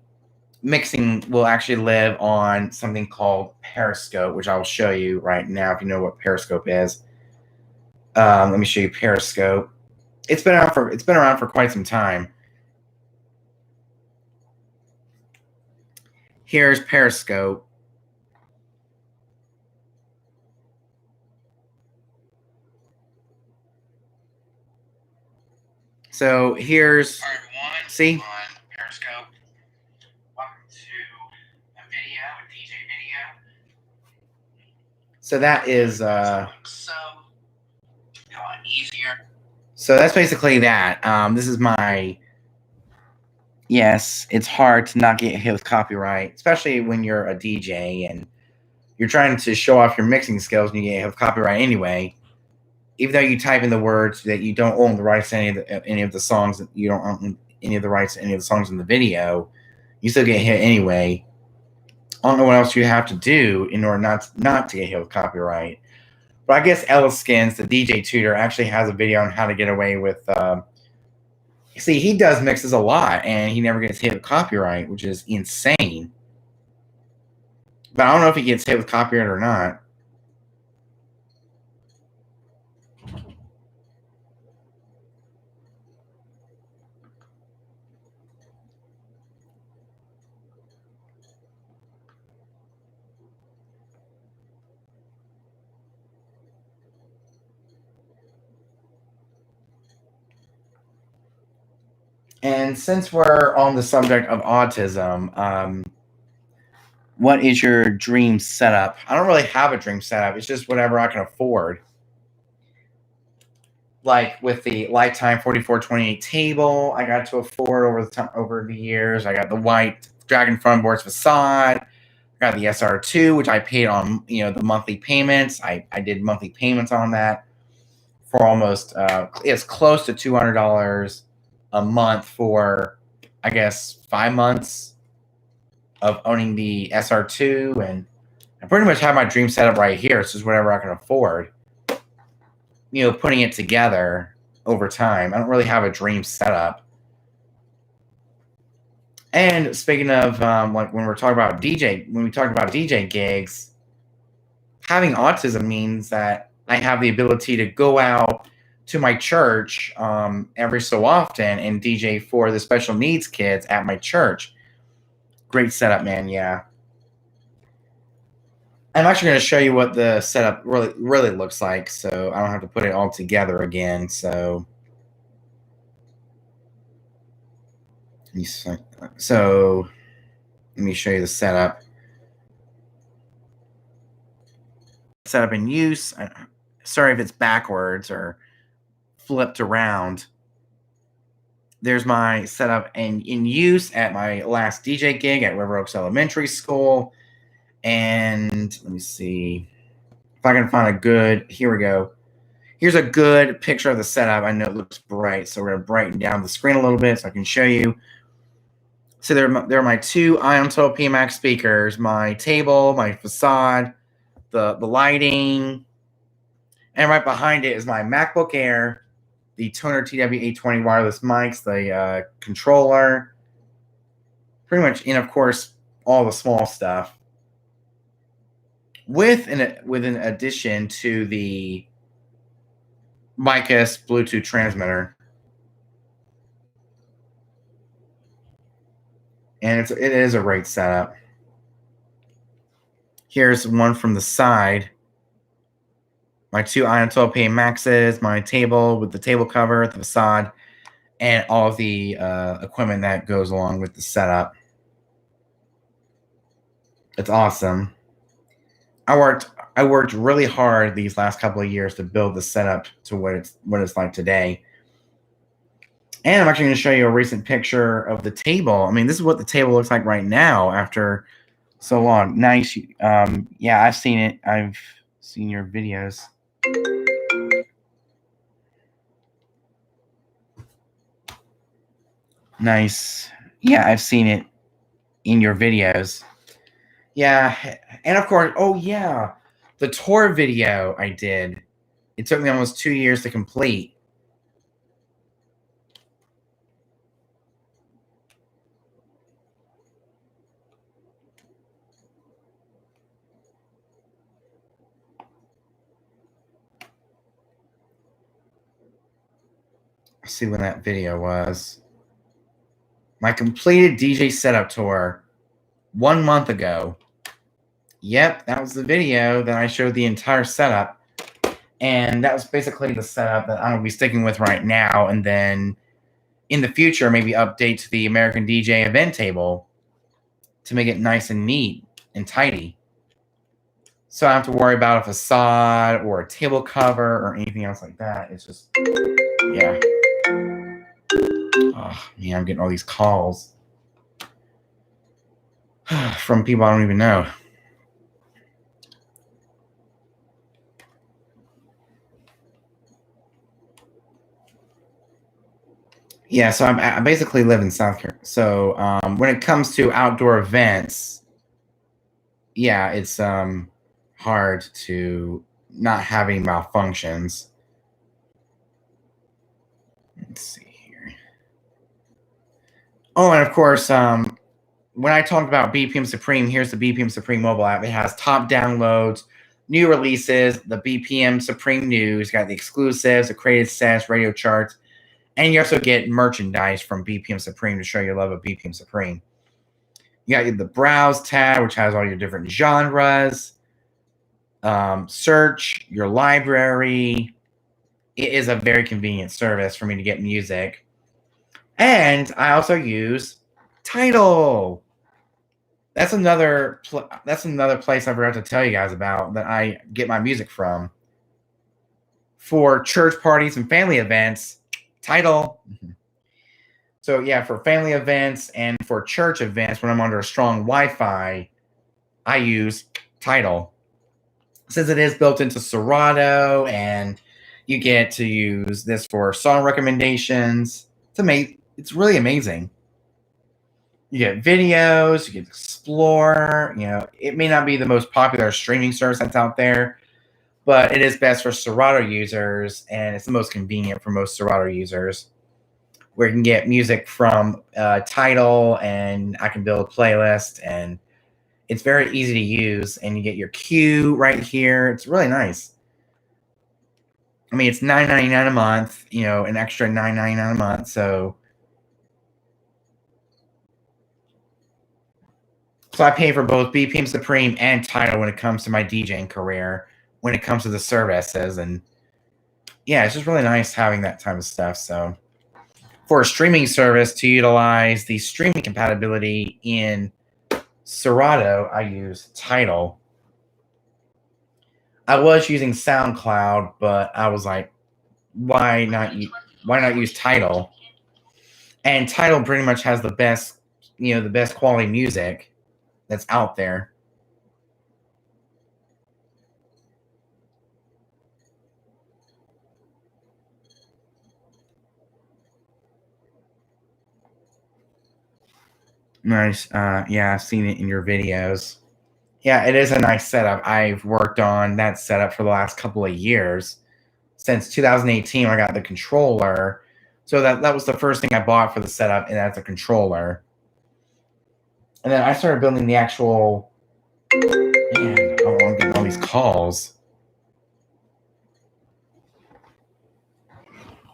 mixing will actually live on something called Periscope, which I will show you right now if you know what Periscope is. Let me show you Periscope. It's been around for quite some time. Here's Periscope. So here's part one. See? On Periscope. Welcome to a DJ video. So that is easier. So that's basically that. This is my. Yes, it's hard to not get hit with copyright, especially when you're a DJ and you're trying to show off your mixing skills and you get hit with copyright anyway. Even though you type in the words that you don't own the rights to any of the songs, that you don't own any of the rights to any of the songs in the video, you still get hit anyway. I don't know what else you have to do in order not to get hit with copyright. But I guess Ellis Skins, the DJ tutor, actually has a video on how to get away with. See, he does mixes a lot, and he never gets hit with copyright, which is insane. But I don't know if he gets hit with copyright or not. And since we're on the subject of autism, what is your dream setup? I don't really have a dream setup. It's just whatever I can afford. Like with the Lifetime 4428 table, I got to afford over the years. I got the white Dragon Frontboards facade. I got the SR2, which I paid on the monthly payments. I did monthly payments on that for almost it's close to $200 a month for, I guess, 5 months of owning the SR2, and I pretty much have my dream setup right here. It's just whatever I can afford. Putting it together over time. I don't really have a dream setup. And speaking of like when we talked about DJ gigs, having autism means that I have the ability to go out to my church every so often and DJ for the special needs kids at my church. Great setup, man. Yeah. I'm actually going to show you what the setup really looks like, so I don't have to put it all together again. So let me show you the setup. Setup in use. Sorry if it's backwards or flipped around. There's my setup in use at my last DJ gig at River Oaks Elementary School. And let me see if I can find a good. Here we go. Here's a good picture of the setup. I know it looks bright, so we're going to brighten down the screen a little bit so I can show you. So there are my two Ion Total PMAX speakers, my table, my facade, the lighting, and right behind it is my MacBook Air, the Toner TW820 wireless mics, the controller, pretty much, and of course, all the small stuff. With an addition to the Micus Bluetooth transmitter. And it is a great setup. Here's one from the side. My 2 Ionotopia Maxes, my table with the table cover, the facade, and all of the equipment that goes along with the setup. It's awesome. I worked really hard these last couple of years to build the setup to what it's like today. And I'm actually going to show you a recent picture of the table. I mean, this is what the table looks like right now after so long. Nice. Yeah, I've seen it. I've seen your videos. Nice. Yeah, I've seen it in your videos. Yeah, and of course, oh yeah, the tour video I did. It took me almost 2 years to complete. Let's see when that video was. My completed DJ setup tour 1 month ago. Yep, that was the video that I showed the entire setup. And that was basically the setup that I'm going to be sticking with right now. And then in the future, maybe update to the American DJ event table to make it nice and neat and tidy. So I don't have to worry about a facade or a table cover or anything else like that. It's just, yeah. Oh, man, I'm getting all these calls from people I don't even know. Yeah, so I basically live in South Carolina. So when it comes to outdoor events, yeah, it's hard to not have any malfunctions. Let's see here. Oh, and of course, when I talked about BPM Supreme, here's the BPM Supreme mobile app. It has top downloads, new releases, the BPM Supreme news, got the exclusives, the created sets, radio charts, and you also get merchandise from BPM Supreme to show your love of BPM Supreme. You got the Browse tab, which has all your different genres, search, your library. It is a very convenient service for me to get music. And I also use Tidal. That's another place I forgot to tell you guys about that I get my music from. For church parties and family events, Tidal. So yeah, for family events and for church events, when I'm under a strong Wi-Fi, I use Tidal. Since it is built into Serato and you get to use this for song recommendations, it's really amazing. You get videos, you get to explore. You know, it may not be the most popular streaming service that's out there, but it is best for Serato users, and it's the most convenient for most Serato users, where you can get music from Tidal, and I can build a playlist, and it's very easy to use, and you get your queue right here. It's really nice. I mean, it's $9.99 a month, you know, an extra $9.99 a month, so I pay for both BPM Supreme and Tidal when it comes to my DJing career, when it comes to the services, and yeah, it's just really nice having that type of stuff. So for a streaming service to utilize the streaming compatibility in Serato, I use Tidal. I was using SoundCloud, but I was like, why not use Tidal? And Tidal pretty much has the best quality music that's out there. Nice. Yeah, I've seen it in your videos. Yeah, it is a nice setup. I've worked on that setup for the last couple of years. Since 2018, I got the controller. So that was the first thing I bought for the setup, and that's a controller. And then I started building the actual. Man, I'm getting all these calls.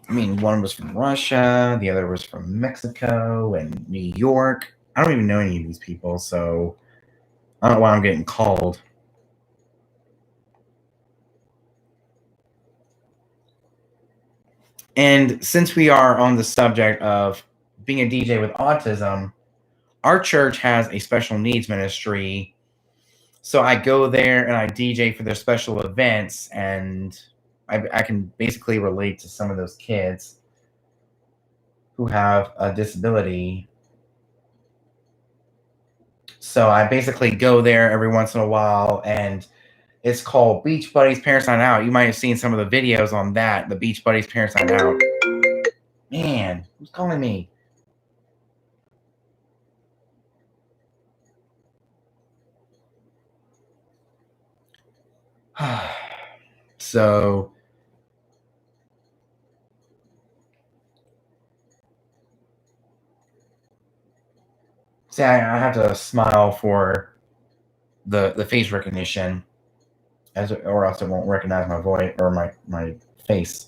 I mean, one was from Russia, the other was from Mexico and New York. I don't even know any of these people, so I don't know why I'm getting called. And since we are on the subject of being a DJ with autism, our church has a special needs ministry. So I go there and I DJ for their special events, and I can basically relate to some of those kids who have a disability. So I basically go there every once in a while, and it's called Beach Buddies Parents Night Out. You might have seen some of the videos on that, the Beach Buddies Parents Night Out. Man, who's calling me? So, see, I have to smile for the face recognition, or else it won't recognize my voice or my face.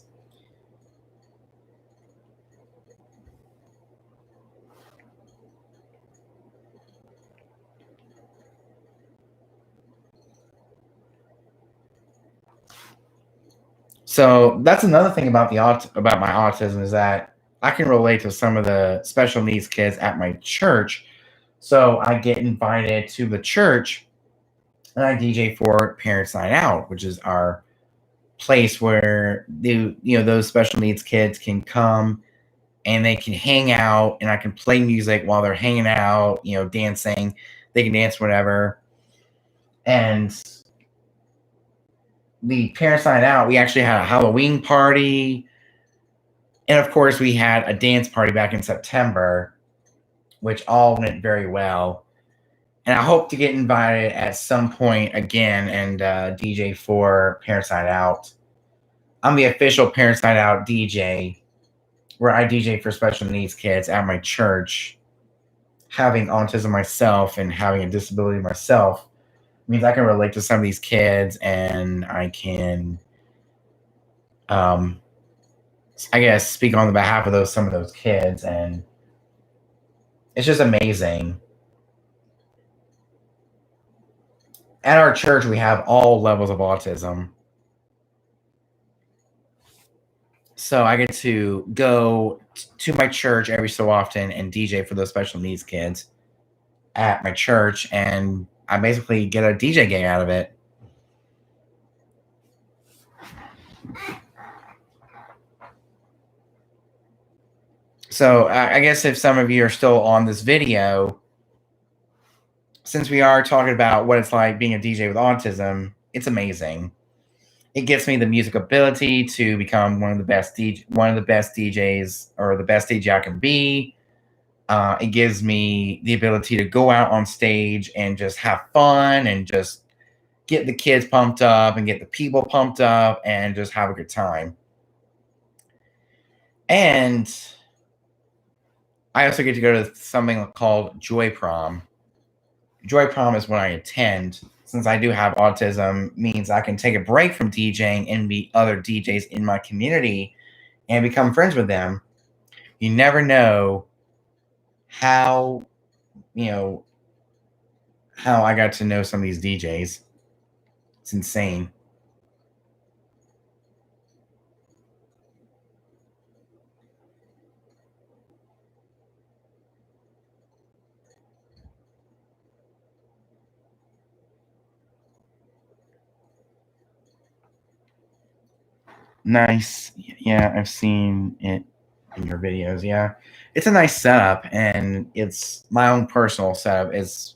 So that's another thing about about my autism is that I can relate to some of the special needs kids at my church. So I get invited to the church and I DJ for Parents Night Out, which is our place where those special needs kids can come and they can hang out, and I can play music while they're hanging out, dancing. They can dance whatever. And the Parents Night Out, we actually had a Halloween party. And of course, we had a dance party back in September, which all went very well. And I hope to get invited at some point again and DJ for Parents Night Out. I'm the official Parents Night Out DJ, where I DJ for special needs kids at my church. Having autism myself and having a disability myself means I can relate to some of these kids, and I can, I guess, speak on the behalf of some of those kids, and it's just amazing. At our church, we have all levels of autism. So I get to go to my church every so often and DJ for those special needs kids at my church, and I basically get a DJ gig out of it. So I guess if some of you are still on this video, since we are talking about what it's like being a DJ with autism, it's amazing. It gives me the music ability to become one of the best DJs, or the best DJ I can be. It gives me the ability to go out on stage and just have fun and just get the kids pumped up and get the people pumped up and just have a good time. And I also get to go to something called Joy Prom. Joy Prom is when I attend. Since I do have autism, means I can take a break from DJing and meet other DJs in my community and become friends with them. You never know how I got to know some of these DJs. It's insane. Nice. Yeah, I've seen it in your videos. Yeah. It's a nice setup, and it's my own personal setup. It's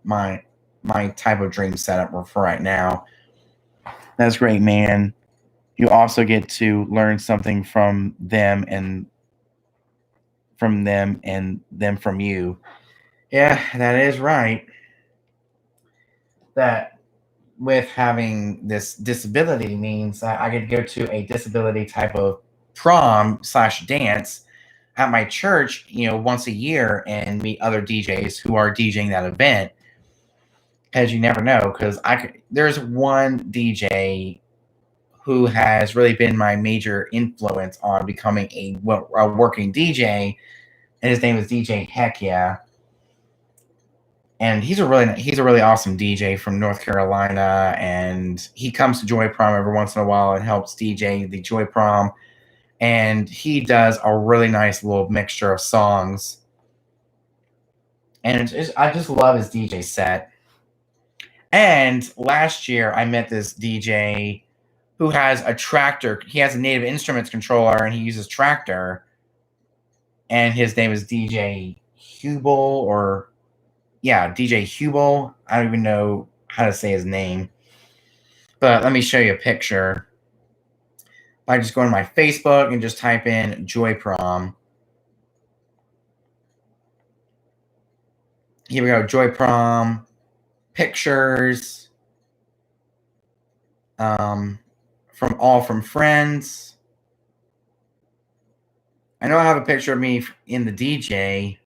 my type of dream setup for right now. That's great, man. You also get to learn something from them and them from you. Yeah, that is right. That with having this disability means that I get to go to a disability type of prom/dance at my church, once a year, and meet other DJs who are DJing that event. As you never know, because there's one DJ who has really been my major influence on becoming a working DJ. and his name is DJ Heck Yeah. And he's a really awesome DJ from North Carolina, and he comes to Joy Prom every once in a while and helps DJ the Joy Prom. And he does a really nice little mixture of songs, and I just love his DJ set. And last year, I met this DJ who has a tractor. He has a Native Instruments controller, and he uses tractor. And his name is DJ Hubel, or yeah, DJ Hubel. I don't even know how to say his name, but let me show you a picture. I just go to my Facebook and just type in Joy Prom. Here we go, Joy Prom pictures. From friends. I know I have a picture of me in the DJ.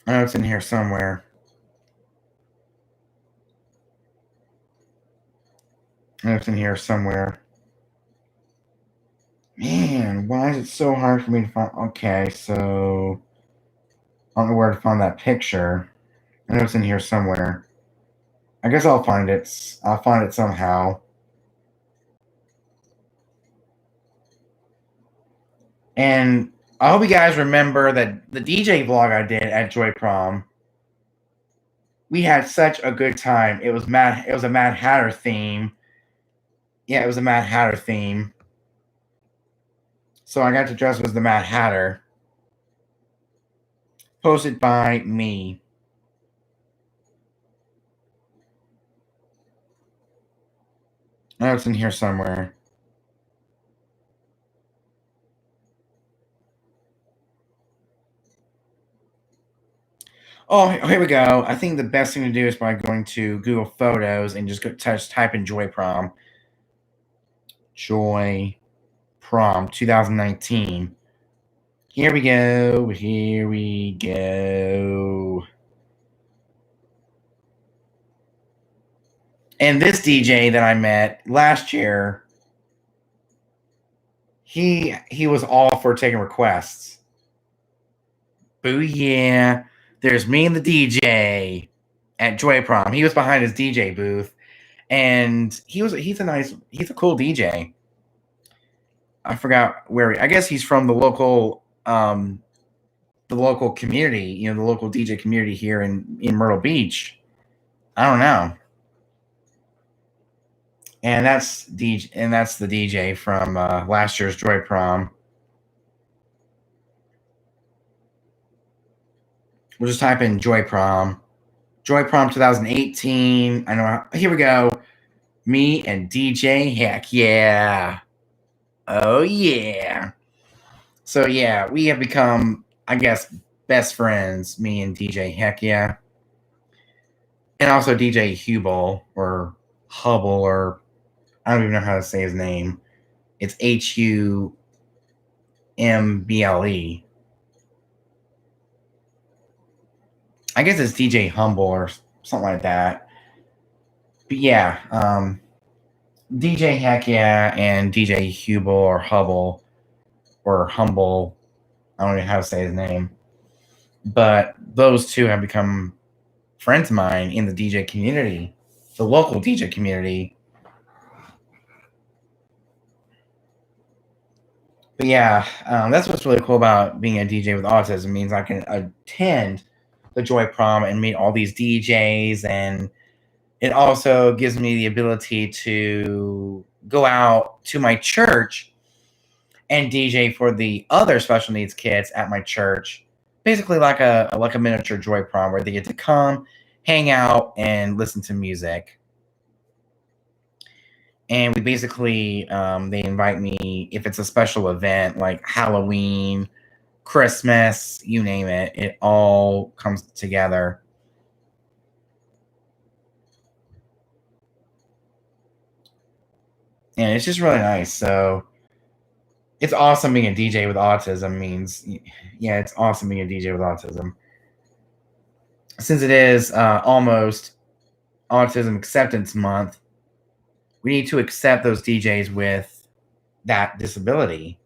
I know it's in here somewhere. Man, why is it so hard for me to find? Okay, so I don't know where to find that picture. I know it's in here somewhere. I guess I'll find it. I'll find it somehow. And I hope you guys remember that the DJ vlog I did at Joy Prom. We had such a good time. It was a Mad Hatter theme. Yeah, it was a Mad Hatter theme. So I got to dress as the Mad Hatter. Posted by me. I know it's in here somewhere. Oh, here we go. I think the best thing to do is by going to Google Photos and just type in Joy Prom. Joy Prom 2019. Here we go. Here we go. And this DJ that I met last year, he was all for taking requests. Boo yeah. There's me and the DJ at Joy Prom. He was behind his DJ booth, and he's a cool DJ. I forgot where I guess he's from the local community, the local DJ community here in Myrtle Beach. I don't know. And that's the DJ from last year's Joy Prom. We'll just type in Joy Prom 2018. I know. Here we go. Me and DJ. Heck yeah. Oh yeah. So yeah, we have become, I guess, best friends. Me and DJ. Heck yeah. And also DJ Hubel or Hubble, or I don't even know how to say his name. It's Humble. I guess it's DJ Humble or something like that. But yeah, DJ Heck Yeah and DJ Hubel or Hubble or Humble. I don't know how to say his name. But those two have become friends of mine in the DJ community, the local DJ community. But yeah, that's what's really cool about being a DJ with autism. It means I can attend the Joy Prom and meet all these DJs, and it also gives me the ability to go out to my church and DJ for the other special needs kids at my church. Basically like a miniature Joy Prom where they get to come, hang out, and listen to music. And we basically, they invite me if it's a special event like Halloween, Christmas, you name it. It all comes together. And it's just really nice. So it's awesome being a DJ with autism means, yeah, it's awesome being a DJ with autism. Since it is almost Autism Acceptance Month, We need to accept those DJs with that disability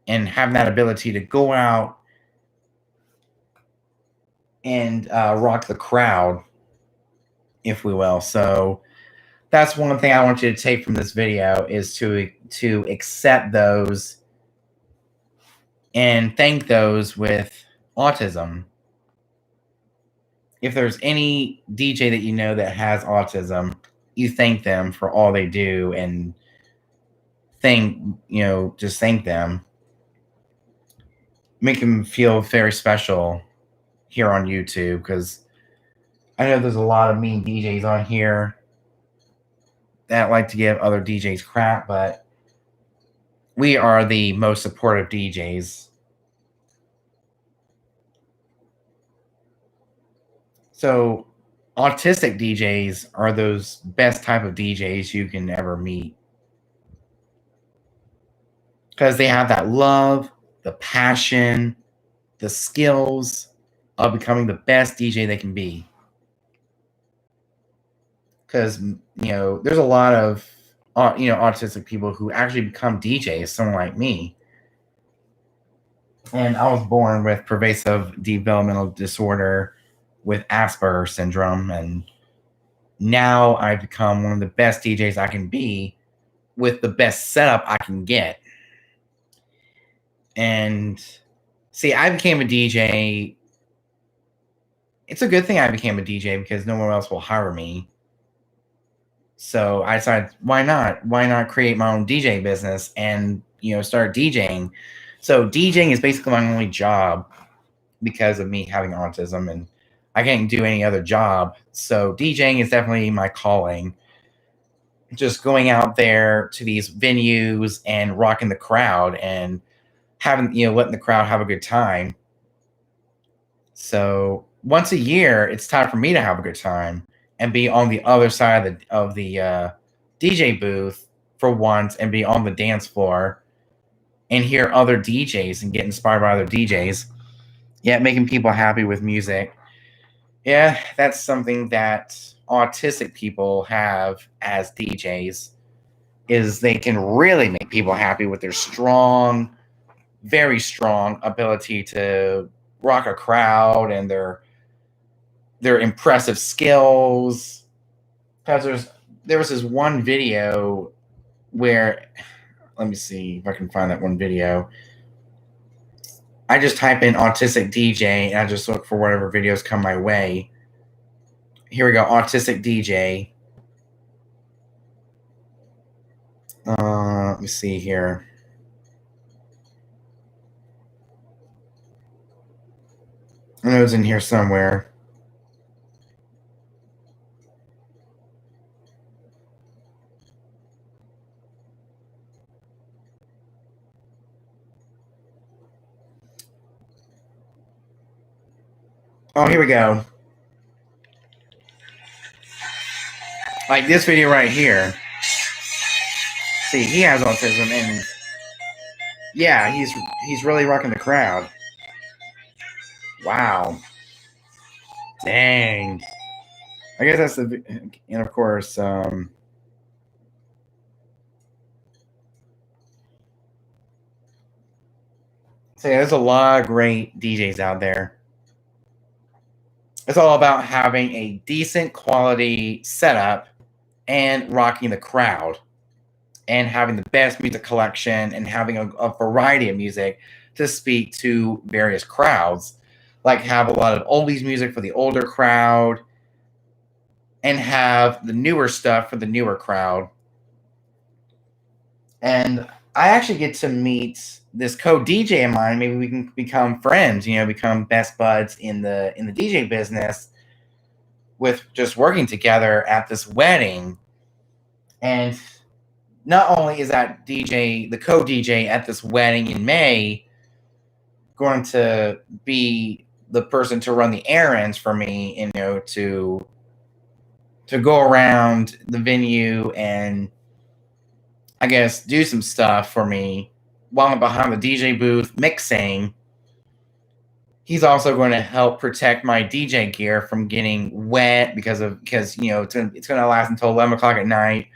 and have that ability to go out and rock the crowd, if we will. So that's one thing I want you to take from this video, is to accept those and thank those with autism. If there's any DJ that you know that has autism, you thank them for all they do, and just thank them. Make them feel very special here on YouTube, because I know there's a lot of mean DJs on here that like to give other DJs crap, but we are the most supportive DJs. So autistic DJs are those best type of DJs you can ever meet, because they have that love, the passion, the skills of becoming the best DJ they can be. Because there's a lot of autistic people who actually become DJs, someone like me. And I was born with pervasive developmental disorder with Asperger's syndrome, and now I've become one of the best DJs I can be with the best setup I can get. And see, I became a DJ. It's a good thing I became a DJ, because no one else will hire me. So I decided, why not? Why not create my own DJ business and start DJing? So DJing is basically my only job because of me having autism, and I can't do any other job. So DJing is definitely my calling. Just going out there to these venues and rocking the crowd and having letting the crowd have a good time. So once a year, it's time for me to have a good time and be on the other side of the DJ booth for once, and be on the dance floor and hear other DJs and get inspired by other DJs. Yeah, making people happy with music. Yeah, that's something that autistic people have as DJs, is they can really make people happy with their strong, very strong ability to rock a crowd, and their impressive skills. Because there was this one video where, let me see if I can find that one video. I just type in autistic DJ and I just look for whatever videos come my way. Here we go, autistic DJ. Let me see here. I know it's in here somewhere. Oh, here we go. Like this video right here. See, he has autism, and yeah, he's really rocking the crowd. Wow. Dang. I guess that's and of course, so yeah, there's a lot of great DJs out there. It's all about having a decent quality setup and rocking the crowd, and having the best music collection, and having a variety of music to speak to various crowds. Like have a lot of oldies music for the older crowd, and have the newer stuff for the newer crowd. And I actually get to meet this co-DJ of mine. Maybe we can become friends, become best buds in the DJ business, with just working together at this wedding. And not only is that DJ, the co-DJ at this wedding in May, going to be the person to run the errands for me, to go around the venue and I guess do some stuff for me while I'm behind the DJ booth mixing. He's also going to help protect my DJ gear from getting wet, because it's going to last until 11 o'clock at night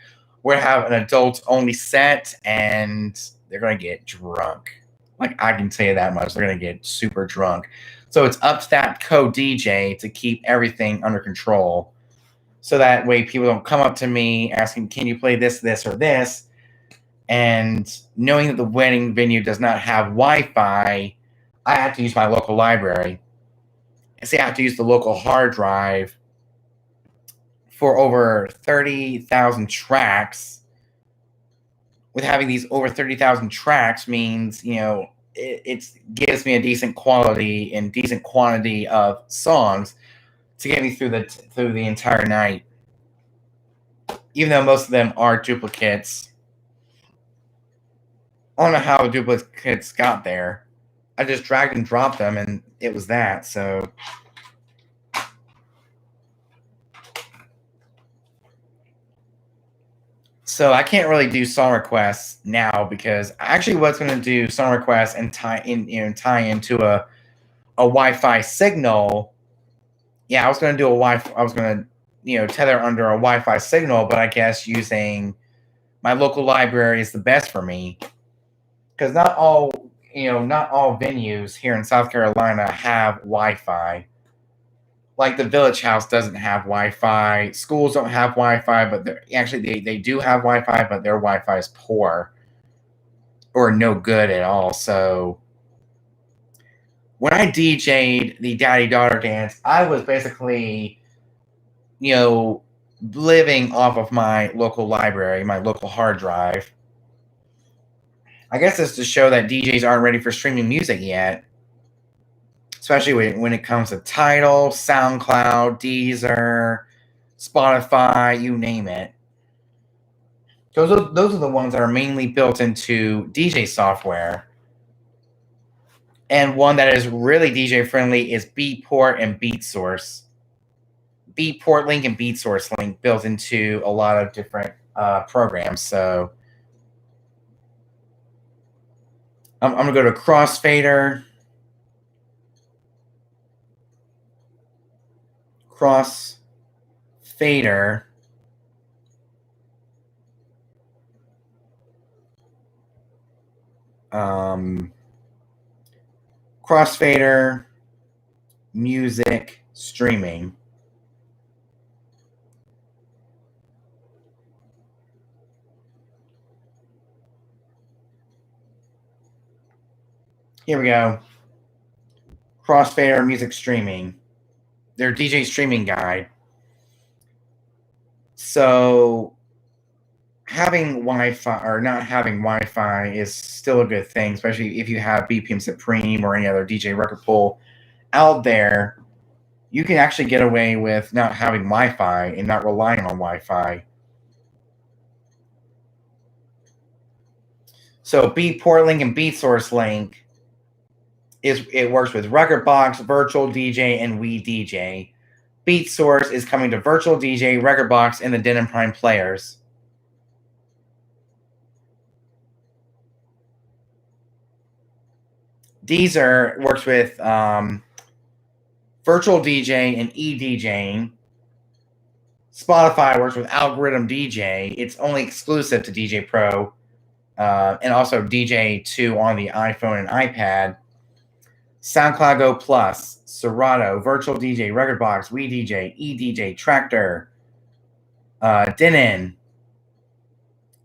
we're gonna have an adults only set, and they're gonna get drunk. Like, I can tell you that much. They're gonna get super drunk. So it's up to that co-DJ to keep everything under control. So that way people don't come up to me asking, can you play this, this, or this? And knowing that the wedding venue does not have Wi-Fi, I have to use my local library. I have to use the local hard drive for over 30,000 tracks. With having these over 30,000 tracks means, it gives me a decent quality and decent quantity of songs to get me through the entire night. Even though most of them are duplicates. I don't know how the duplicates got there. I just dragged and dropped them, and it was that. So I can't really do song requests now because I actually was going to do song requests and tie into a Wi-Fi signal. Yeah, I was going to do a Wi-Fi. I was going to tether under a Wi-Fi signal, but I guess using my local library is the best for me because not all venues here in South Carolina have Wi-Fi. Like the Village House doesn't have Wi-Fi. Schools don't have Wi-Fi, but they do have Wi-Fi, but their Wi-Fi is poor or no good at all. So when I DJ'd the daddy-daughter dance, I was basically, living off of my local library, my local hard drive. I guess it's to show that DJs aren't ready for streaming music yet. Especially when it comes to Tidal, SoundCloud, Deezer, Spotify, you name it. Those are the ones that are mainly built into DJ software. And one that is really DJ friendly is Beatport and BeatSource. Beatport link and BeatSource link built into a lot of different programs. So I'm going to go to Crossfader. Crossfader. Crossfader music streaming. Here we go. Crossfader music streaming. Their DJ streaming guide. So having Wi-Fi or not having Wi-Fi is still a good thing, especially if you have BPM Supreme or any other DJ record pool out there. You can actually get away with not having Wi-Fi and not relying on Wi-Fi. So Beatport link and BeatSource link it works with Rekordbox, Virtual DJ, and WeDJ. BeatSource is coming to Virtual DJ, Rekordbox, and the Denon Prime players. Deezer works with Virtual DJ and eDJing. Spotify works with Algorithm DJ. It's only exclusive to DJ Pro and also DJ2 on the iPhone and iPad. SoundCloud Go Plus, Serato, Virtual DJ, Rekordbox, WeDJ, eDJ, Tractor, Denon,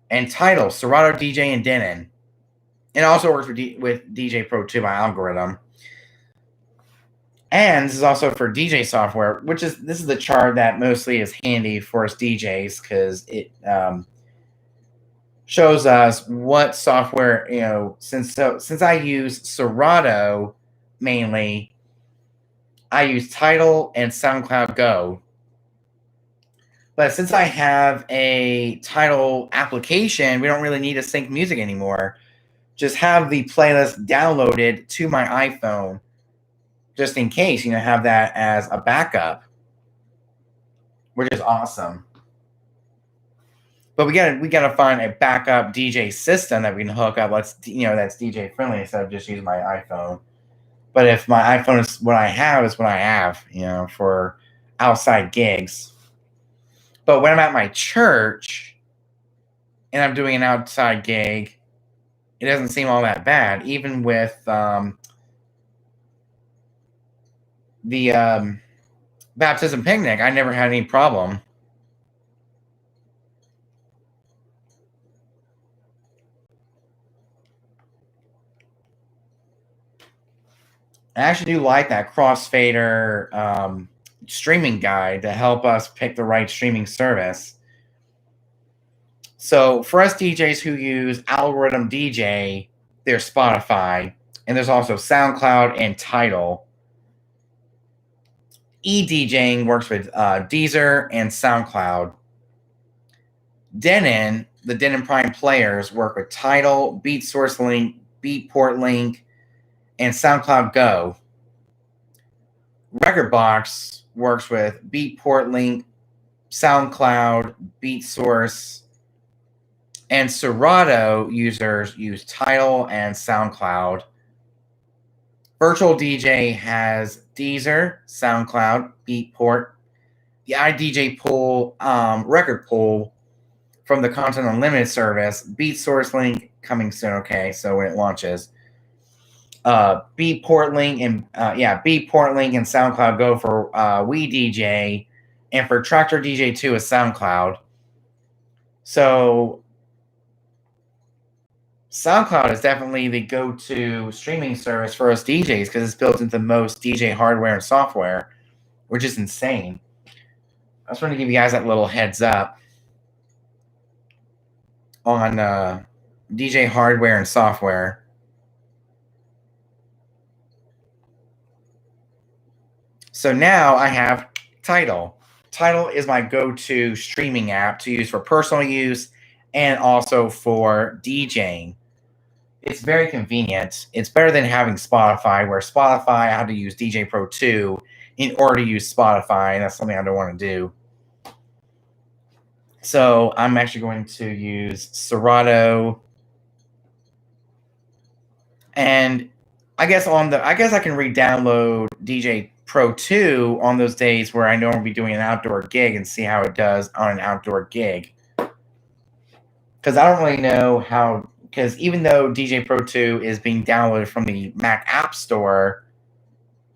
and Tidal, Serato DJ and Denon. It also works with DJ Pro 2 by Algorithm. And this is also for DJ software, this is the chart that mostly is handy for us DJs because it shows us what software, since I use Serato mainly, I use Tidal and SoundCloud Go. But since I have a Tidal application, we don't really need to sync music anymore. Just have the playlist downloaded to my iPhone, just in case, have that as a backup, which is awesome. But we gotta find a backup DJ system that we can hook up. That's DJ friendly instead of just using my iPhone. But if my iPhone is what I have, for outside gigs. But when I'm at my church, and I'm doing an outside gig, it doesn't seem all that bad. Even with the baptism picnic, I never had any problem. I actually do like that crossfader streaming guide to help us pick the right streaming service. So for us DJs who use Algorithm DJ, there's Spotify, and there's also SoundCloud and Tidal. eDJing works with Deezer and SoundCloud. Denon, the Denon Prime players work with Tidal, BeatSource Link, Beatport Link, and SoundCloud Go. Recordbox works with Beatport Link, SoundCloud, BeatSource, and Serato users use Tidal and SoundCloud. Virtual DJ has Deezer, SoundCloud, Beatport, the iDJ Pool record pool from the Content Unlimited service, BeatSource Link coming soon. Okay, so when it launches, Beatport Link and Beatport Link and SoundCloud Go for WeDJ, and for Tractor DJ 2 is SoundCloud. So SoundCloud is definitely the go-to streaming service for us DJs because it's built into most DJ hardware and software, which is insane. I just want to give you guys that little heads up on DJ hardware and software. So now I have Tidal. Tidal is my go-to streaming app to use for personal use and also for DJing. It's very convenient. It's better than having Spotify, where Spotify, I had to use DJ Pro 2 in order to use Spotify. That's something I don't want to do. So I'm actually going to use Serato. And I guess I can re-download DJ Pro 2 on those days where I know I'll be doing an outdoor gig and see how it does on an outdoor gig. Because I don't really know how, because even though DJ Pro 2 is being downloaded from the Mac App Store,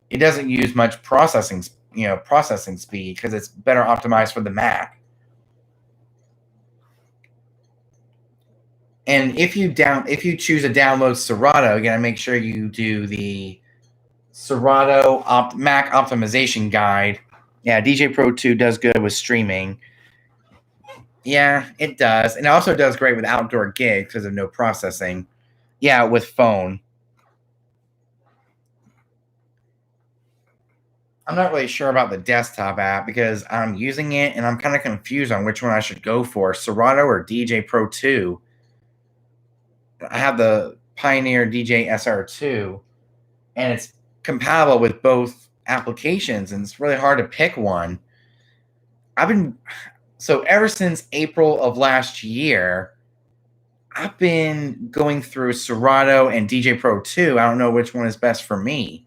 it doesn't use much processing speed because it's better optimized for the Mac. And if you choose to download Serato, you gotta make sure you do the Serato Mac optimization guide. Yeah, DJ Pro 2 does good with streaming. Yeah, it does. And it also does great with outdoor gigs because of no processing. Yeah, with phone. I'm not really sure about the desktop app because I'm using it and I'm kind of confused on which one I should go for, Serato or DJ Pro 2. I have the Pioneer DJ SR2, and it's compatible with both applications, and it's really hard to pick one. So ever since April of last year, I've been going through Serato and DJ Pro 2. I don't know which one is best for me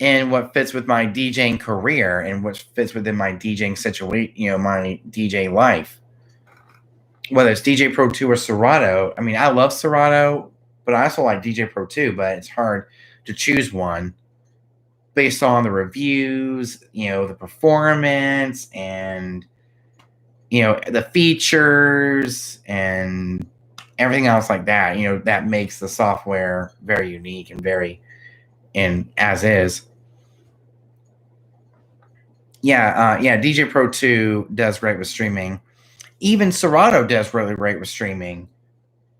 and what fits with my DJing career and what fits within my DJing situation, my DJ life. Whether it's DJ Pro 2 or Serato, I mean, I love Serato, but I also like DJ Pro 2, but it's hard to choose one based on the reviews, the performance and, the features and everything else like that, that makes the software very unique and as is. Yeah, DJ Pro 2 does great with streaming. Even Serato does really great with streaming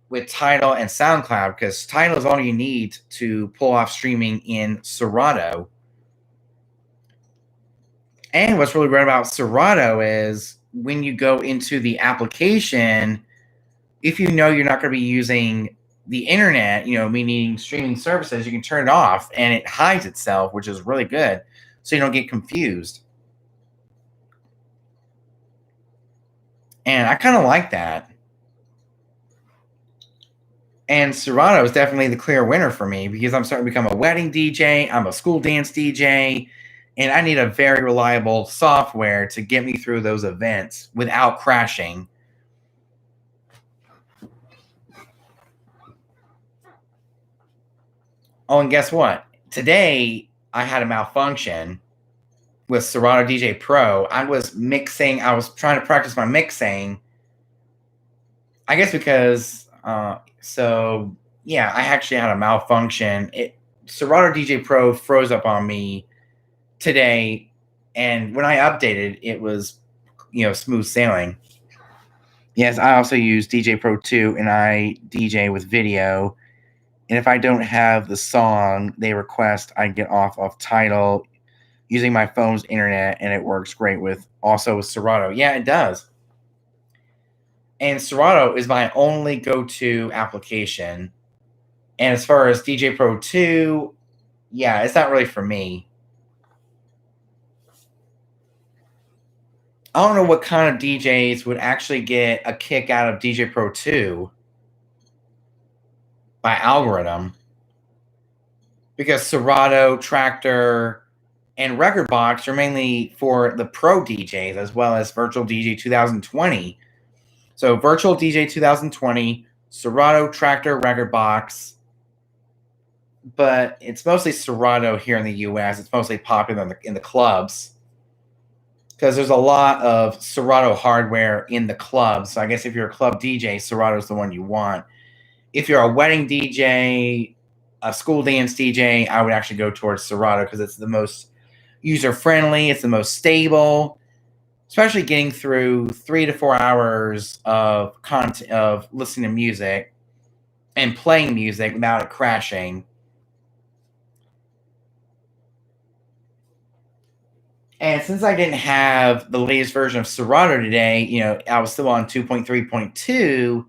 with Tidal and SoundCloud because Tidal is all you need to pull off streaming in Serato. And what's really great about Serato is when you go into the application, if you know you're not going to be using the internet, meaning streaming services, you can turn it off and it hides itself, which is really good. So you don't get confused. And I kind of like that. And Serato is definitely the clear winner for me because I'm starting to become a wedding DJ. I'm a school dance DJ. And I need a very reliable software to get me through those events without crashing. Oh, and guess what? Today I had a malfunction with Serato DJ Pro. I was mixing. I was trying to practice my mixing. I guess because so yeah, I actually had a malfunction. Serato DJ Pro froze up on me today, and when I updated, it was smooth sailing. Yes, I also use DJ Pro 2, and I DJ with video. And if I don't have the song they request, I get off of Tidal using my phone's internet, and it works great with Serato. Yeah, it does. And Serato is my only go-to application. And as far as DJ Pro 2, yeah, it's not really for me. I don't know what kind of DJs would actually get a kick out of DJ Pro 2 by algorithm, because Serato, Tractor, and Rekordbox are mainly for the pro DJs, as well as Virtual DJ 2020. So Virtual DJ 2020, Serato, Tractor, Rekordbox, but it's mostly Serato here in the US. It's mostly popular in the clubs because there's a lot of Serato hardware in the clubs. So I guess if you're a club DJ, Serato is the one you want. If you're a wedding DJ, a school dance DJ, I would actually go towards Serato because it's the most user friendly. It's the most stable, especially getting through 3 to 4 hours of content of listening to music and playing music without it crashing. And since I didn't have the latest version of Serato today, I was still on 2.3.2.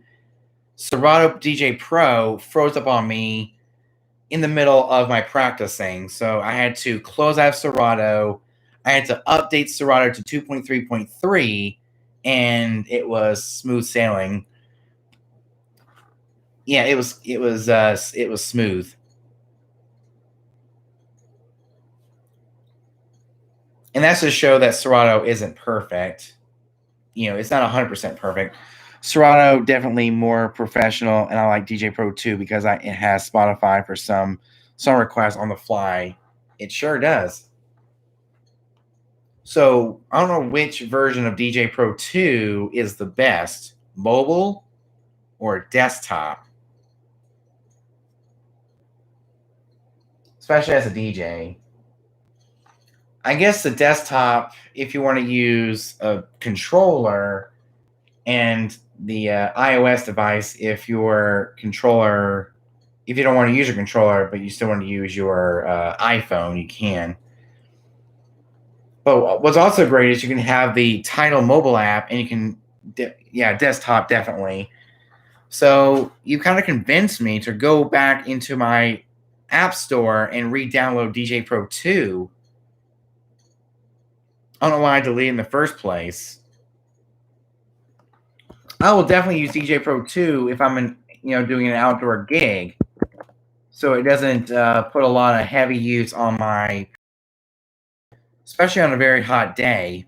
Serato DJ Pro froze up on me in the middle of my practicing. So I had to close out Serato. I had to update Serato to 2.3.3, and it was smooth sailing. Yeah, it was smooth. And that's to show that Serato isn't perfect. It's not 100% perfect. Serato definitely more professional, and I like DJ Pro 2 because it has Spotify for some requests on the fly. It sure does. So I don't know which version of DJ Pro 2 is the best, mobile or desktop, especially as a DJ. I guess the desktop, if you want to use a controller, and the iOS device, if you don't want to use your controller, but you still want to use your iPhone, you can. But what's also great is you can have the Tidal mobile app, and you can, desktop definitely. So you kind of convinced me to go back into my app store and re-download DJ Pro 2. I don't know why I deleted it in the first place. I will definitely use DJ Pro 2 if I'm doing an outdoor gig, so it doesn't put a lot of heavy use on especially on a very hot day.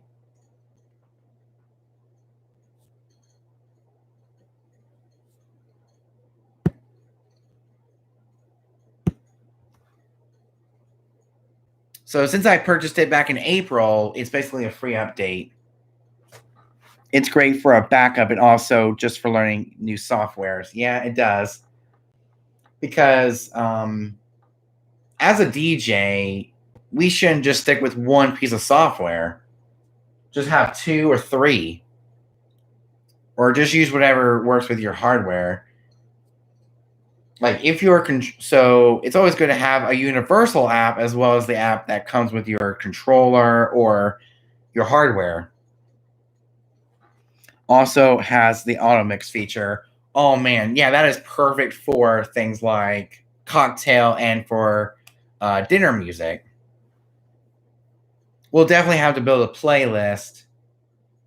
So since I purchased it back in April, it's basically a free update. It's great for a backup and also just for learning new softwares. Yeah, it does. Because as a DJ, we shouldn't just stick with one piece of software. Just have two or three, or just use whatever works with your hardware. Like so it's always good to have a universal app as well as the app that comes with your controller or your hardware. Also has the auto mix feature. Oh man, yeah, that is perfect for things like cocktail and for dinner music. We'll definitely have to build a playlist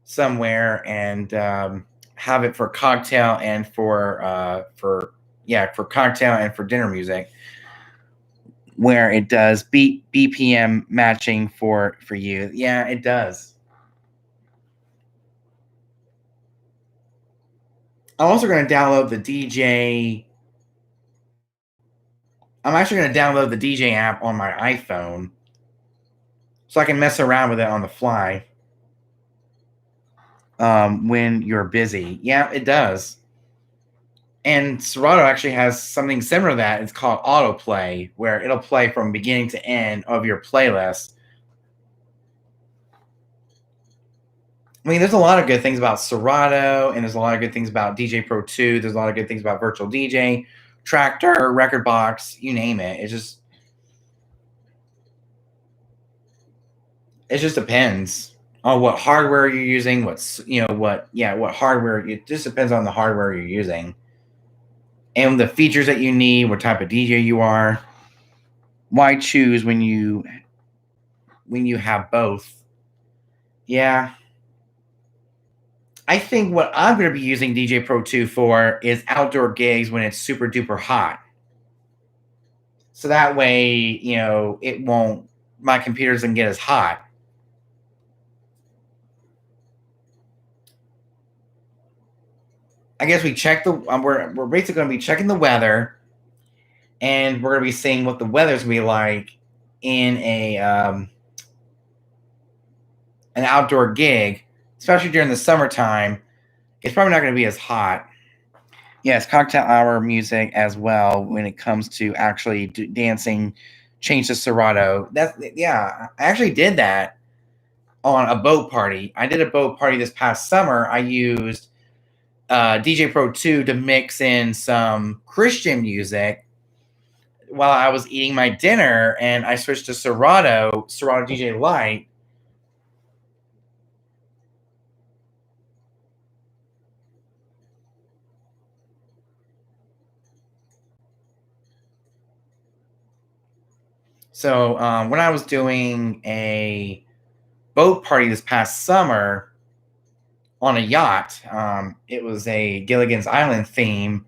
somewhere and have it for cocktail and for cocktail and for dinner music, where it does BPM matching for you. Yeah, it does. I'm also going to download the DJ I'm actually going to download the DJ app on my iPhone so I can mess around with it on the fly when you're busy. Yeah, it does. And Serato actually has something similar to that. It's called autoplay, where it'll play from beginning to end of your playlist. I mean, there's a lot of good things about Serato, and there's a lot of good things about DJ Pro 2. There's a lot of good things about Virtual DJ, Tractor, Record Box, you name it. It just depends on what hardware you're using. What hardware. It just depends on the hardware you're using and the features that you need, what type of DJ you are. Why choose when you have both? Yeah, I think what I'm going to be using DJ Pro 2 for is outdoor gigs when it's super duper hot. So that way, it won't, my computer doesn't get as hot. I guess we check we're basically going to be checking the weather, and we're going to be seeing what the weather's going to be like in an outdoor gig, especially during the summertime. It's probably not going to be as hot. Yes, cocktail hour music as well when it comes to actually dancing. Change to Serato. I actually did that on a boat party. I did a boat party this past summer. I used DJ Pro 2 to mix in some Christian music while I was eating my dinner, and I switched to Serato DJ Lite. So when I was doing a boat party this past summer on a yacht, it was a Gilligan's Island theme.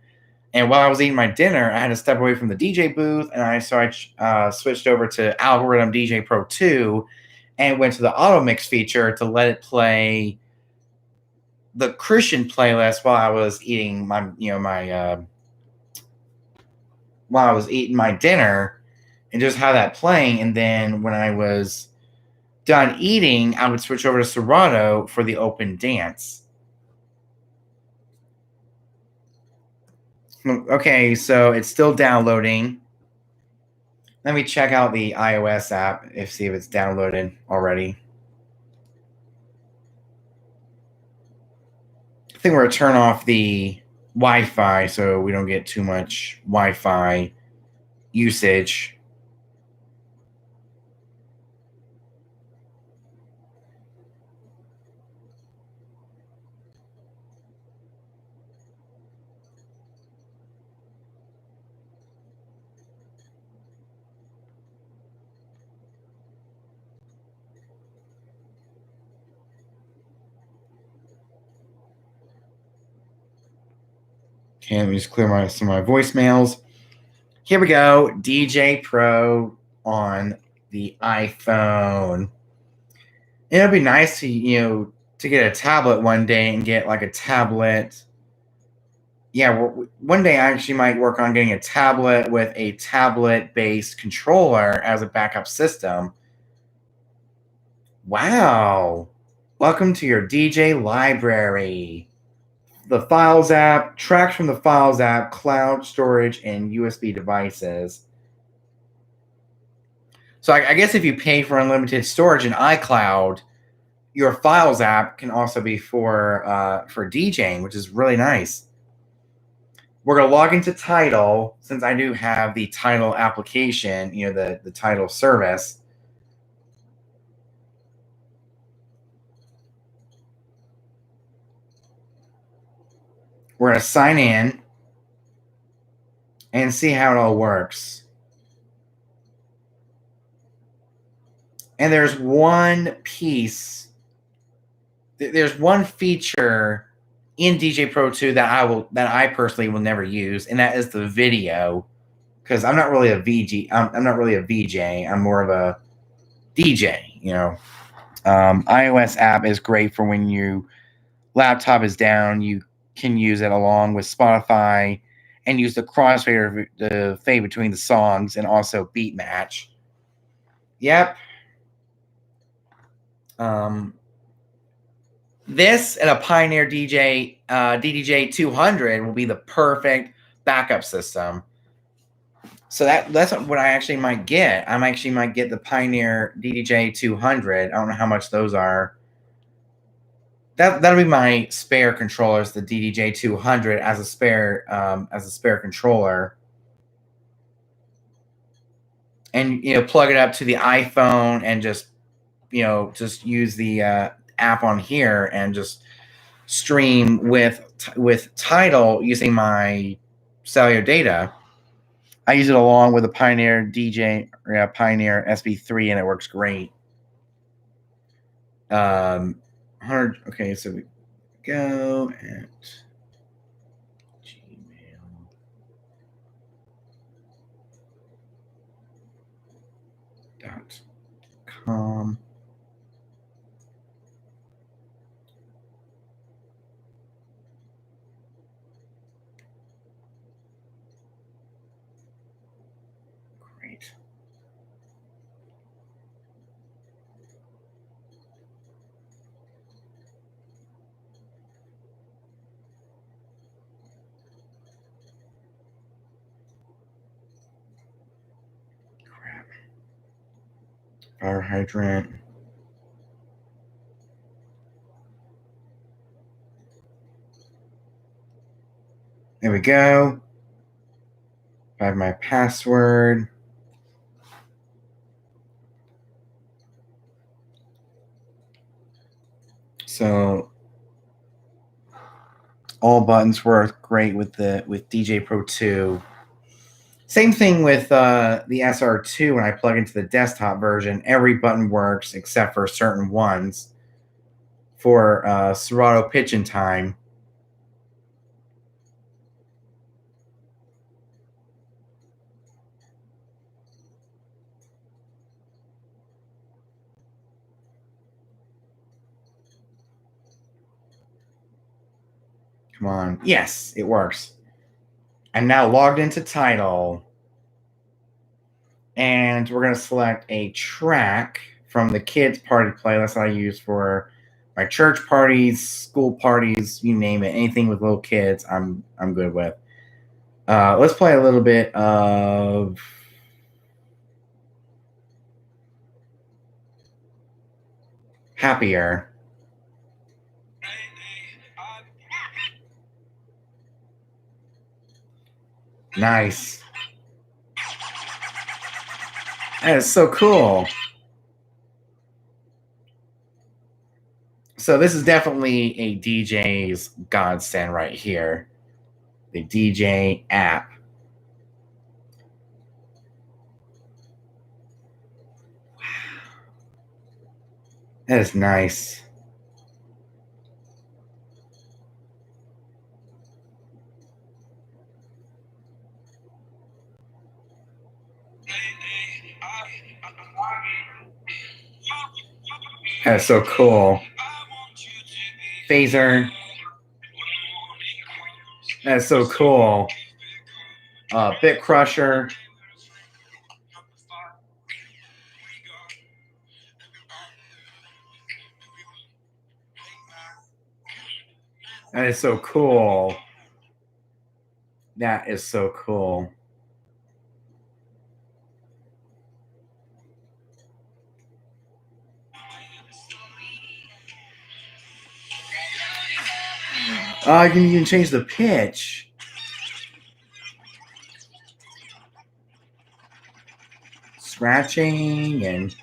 And while I was eating my dinner, I had to step away from the DJ booth, and I switched over to Algorithm DJ Pro 2 and went to the auto mix feature to let it play the Christian playlist while I was eating while I was eating my dinner, and just have that playing. And then when I was done eating, I would switch over to Serato for the open dance. Okay, so it's still downloading. Let me check out the iOS app see if it's downloaded already. I think we're going to turn off the Wi-Fi so we don't get too much Wi-Fi usage. Okay, let me just clear some of my voicemails. Here we go. DJ Pro on the iPhone. It'll be nice to get a tablet one day and get like a tablet. Yeah, one day I actually might work on getting a tablet with a tablet-based controller as a backup system. Wow. Welcome to your DJ library. The Files app, tracks from the Files app, cloud storage, and USB devices. So I guess if you pay for unlimited storage in iCloud, your Files app can also be for DJing, which is really nice. We're going to log into Tidal, since I do have the Tidal application, the Tidal service. We're going to sign in and see how it all works. And there's one feature in DJ Pro 2 that I personally will never use, and that is the video, because I'm not really a VG. I'm not really a VJ. I'm more of a DJ. iOS app is great for when your laptop is down. You can use it along with Spotify and use the crossfader to fade between the songs and also beat match. Yep. This and a Pioneer DDJ 200 will be the perfect backup system. So that's what I actually might get. I actually might get the Pioneer DDJ 200. I don't know how much those are. That'll be my spare controllers, the DDJ 200 as a spare controller, and plug it up to the iPhone and just use the app on here and just stream with Tidal using my cellular data. I use it along with the Pioneer Pioneer SB3, and it works great. 100. Okay, so we go at gmail.com. Great. Crap. Fire hydrant. There we go. I have my password. So all buttons work great with DJ Pro 2. Same thing with the SR2. When I plug into the desktop version, every button works except for certain ones for Serato pitch and time. Come on. Yes, it works. I'm now logged into Tidal. And we're going to select a track from the kids' party playlist I use for my church parties, school parties, you name it. Anything with little kids, I'm good with. Let's play a little bit of Happier. Nice. That is so cool. So this is definitely a DJ's godsend right here. The DJ app. That is nice. That is so cool. Phaser. That is so cool. Bit Crusher. That is so cool. That is so cool. You can even change the pitch. Scratching, and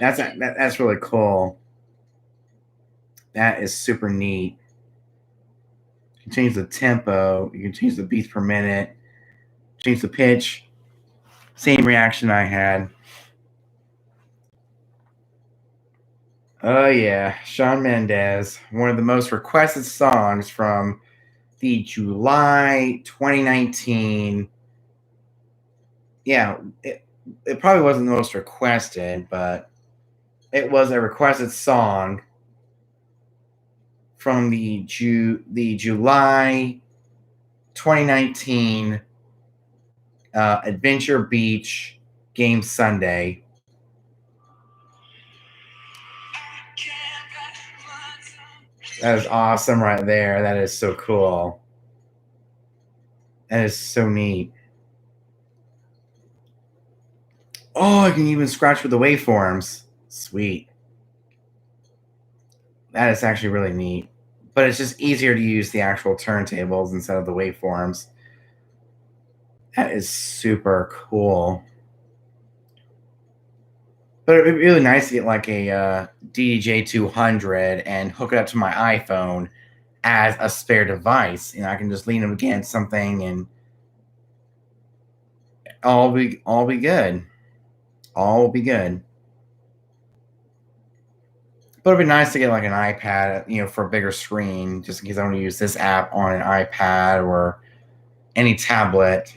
that's really cool. That is super neat. You can change the tempo. You can change the beats per minute. Change the pitch. Same reaction I had. Oh yeah, Shawn Mendes, one of the most requested songs from the July 2019. Yeah, it probably wasn't the most requested, but it was a requested song from the July 2019 Adventure Beach Game Sunday. That is awesome right there. That is so cool. That is so neat. Oh, I can even scratch with the waveforms. Sweet. That is actually really neat. But it's just easier to use the actual turntables instead of the waveforms. That is super cool. But it'd be really nice to get like a DJ 200 and hook it up to my iPhone as a spare device. I can just lean it against something and all be good. All will be good. But it'd be nice to get like an iPad, for a bigger screen, just in case I want to use this app on an iPad or any tablet.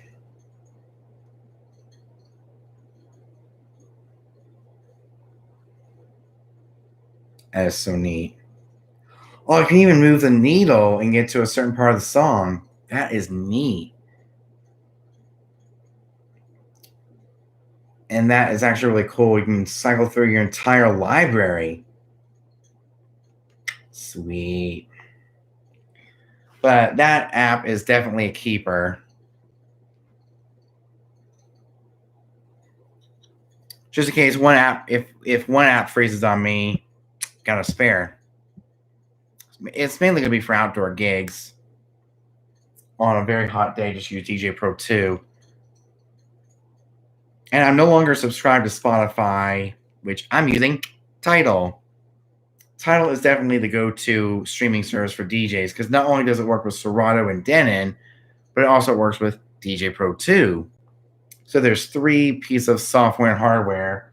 That is so neat. Oh, I can even move the needle and get to a certain part of the song. That is neat. And that is actually really cool. You can cycle through your entire library. Sweet. But that app is definitely a keeper. Just in case one app, if one app freezes on me, got a spare. It's mainly going to be for outdoor gigs. On a very hot day, just use DJ Pro 2. And I'm no longer subscribed to Spotify, which I'm using Tidal. Tidal is definitely the go-to streaming service for DJs because not only does it work with Serato and Denon, but it also works with DJ Pro 2. So there's 3 pieces of software and hardware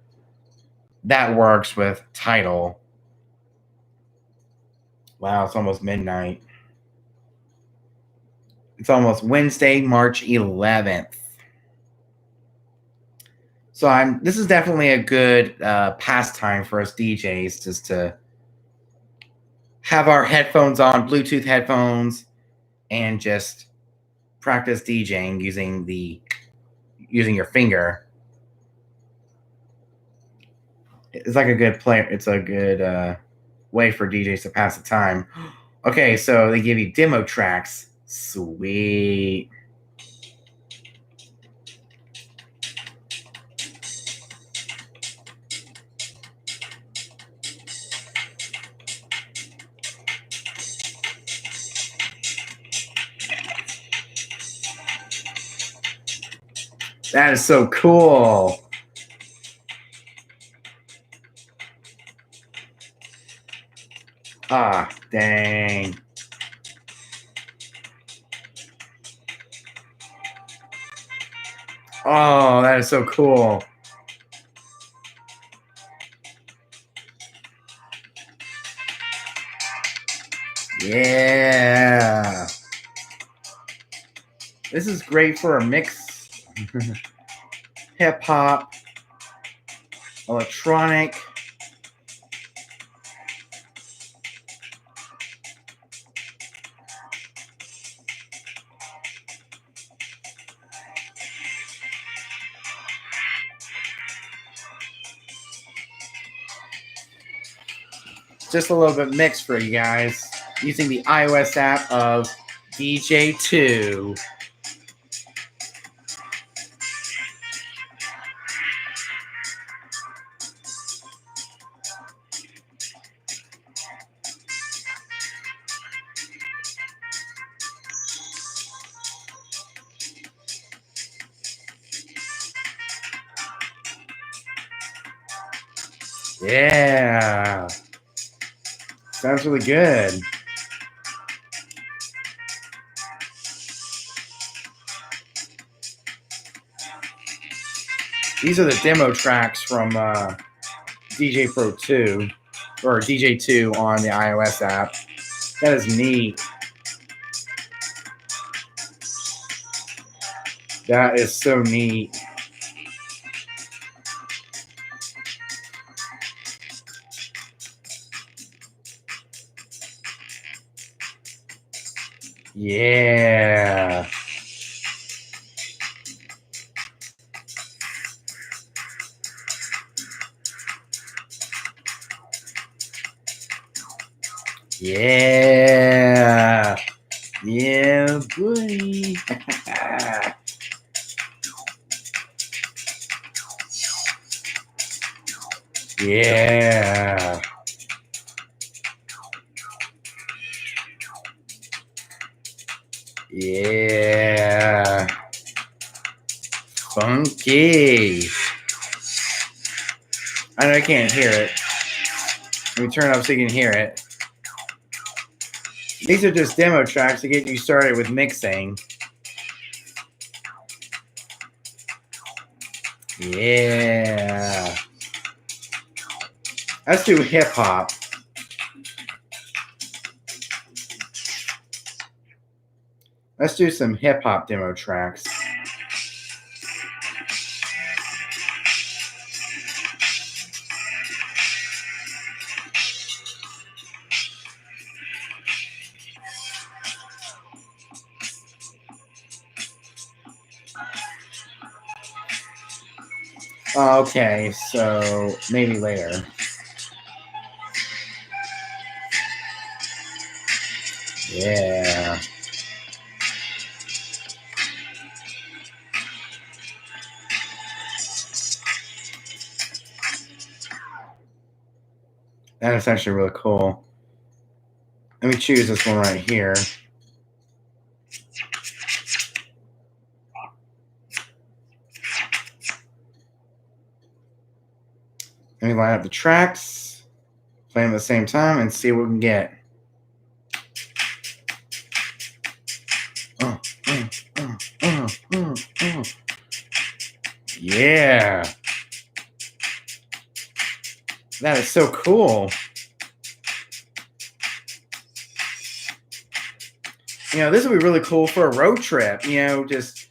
that works with Tidal. Wow, it's almost midnight. It's almost Wednesday, March 11th. So this is definitely a good pastime for us DJs, just to have our headphones on, Bluetooth headphones, and just practice DJing using your finger. It's like a good play. It's a good way for DJs to pass the time. Okay, so they give you demo tracks. Sweet. That is so cool. Ah, dang. Oh, that is so cool. Yeah. This is great for a mix. Hip hop, electronic. Just a little bit mixed for you guys using the iOS app of DJ2. Yeah. Sounds really good. These are the demo tracks from DJ Pro 2 or DJ 2 on the iOS app. That is neat. That is so neat. Yeah. Yeah. Yeah, buddy. Yeah. Yeah. Funky. I know I can't hear it. Let me turn it up so you can hear it. These are just demo tracks to get you started with mixing. Yeah. Let's do hip hop. Let's do some hip hop demo tracks. Okay, so maybe later. Yeah. That is actually really cool. Let me choose this one right here. Let me line up the tracks, play them at the same time, and see what we can get. Yeah. That is so cool. You know, this would be really cool for a road trip. You know, just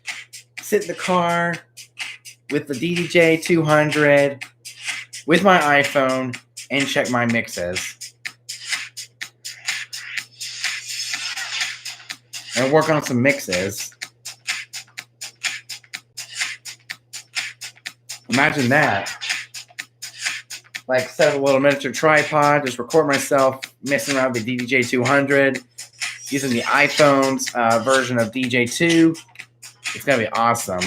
sit in the car with the DDJ 200 with my iPhone and check my mixes. And work on some mixes. Imagine that. Like, set up a little miniature tripod, just record myself messing around with the DDJ 200 using the iPhone's version of DJ2. It's going to be awesome.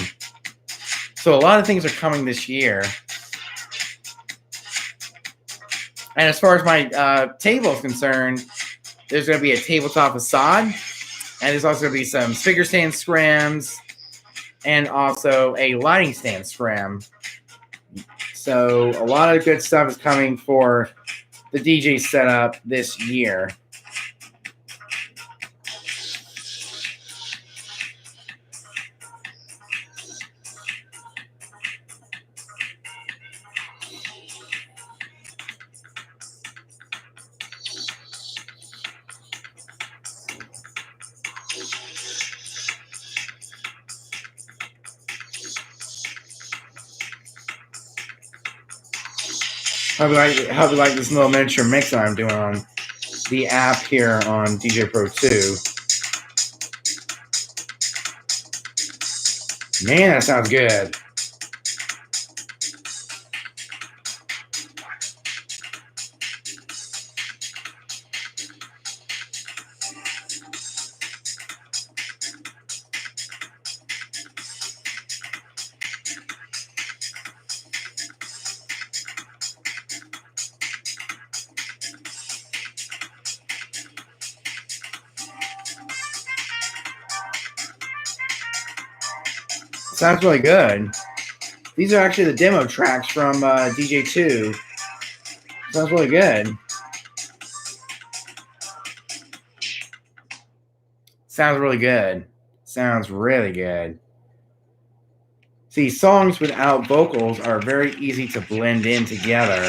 So a lot of things are coming this year. And as far as my table is concerned, there's going to be a tabletop facade. And there's also going to be some speaker stand scrams. And also a lighting stand scram. So a lot of good stuff is coming for the DJ setup this year. How do you like this little miniature mix that I'm doing on the app here on DJ Pro 2? Man, that sounds good. Sounds really good. These are actually the demo tracks from DJ2. Sounds really good. Sounds really good. Sounds really good. See, songs without vocals are very easy to blend in together.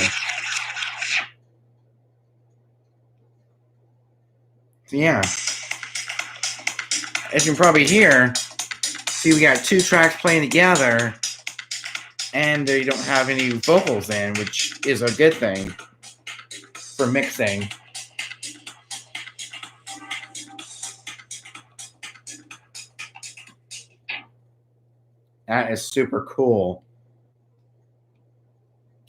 So yeah. As you can probably hear, see, we got two tracks playing together, and they don't have any vocals in, which is a good thing for mixing. That is super cool.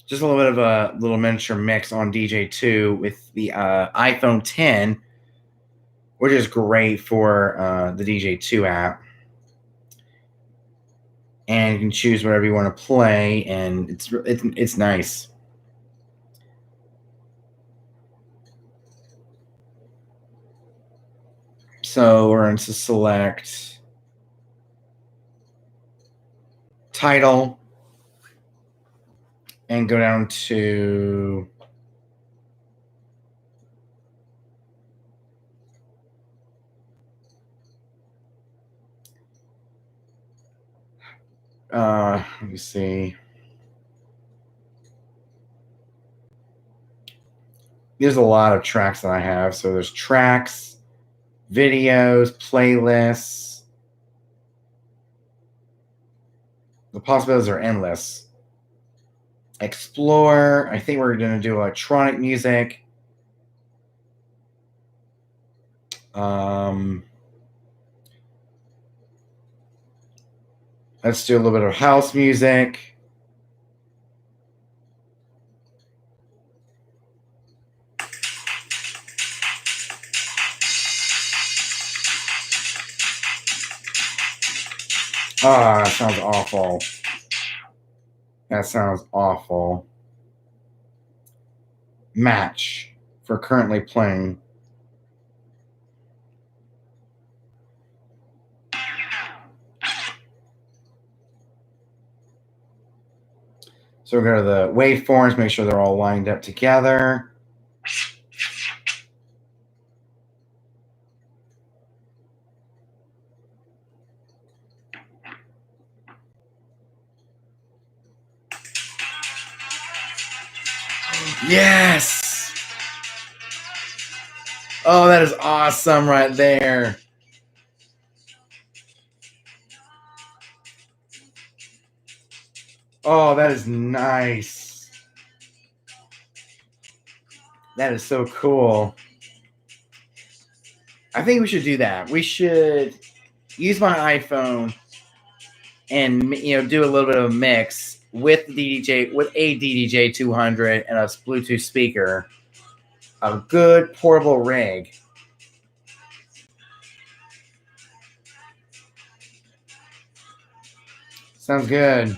just a little bit of a little miniature mix on DJ2 with the iPhone 10, which is great for the DJ2 app. And you can choose whatever you want to play, and it's nice. So we're going to select title and go down to let me see. There's a lot of tracks that I have. So there's tracks, videos, playlists. The possibilities are endless. Explore. I think we're going to do electronic music. Let's do a little bit of house music. Ah, that sounds awful. That sounds awful. Match for currently playing. So we'll go to the waveforms, make sure they're all lined up together. Yes! Oh, that is awesome right there. Oh, that is nice. That is so cool. I think we should do that. We should use my iPhone and do a little bit of a mix with a DDJ 200 and a Bluetooth speaker. A good portable rig. Sounds good.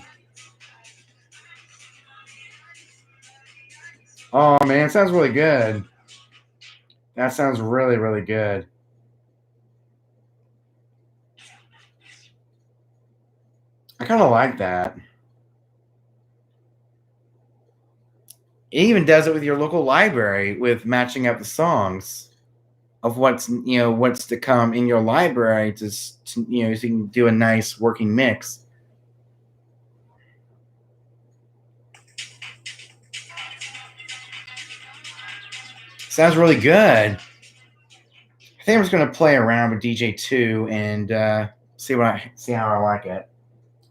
Oh man, it sounds really good. That sounds really, really good. I kind of like that. It even does it with your local library with matching up the songs of what's to come in your library to so you can do a nice working mix. Sounds really good. I think I'm just gonna play around with DJ2 and see how I like it,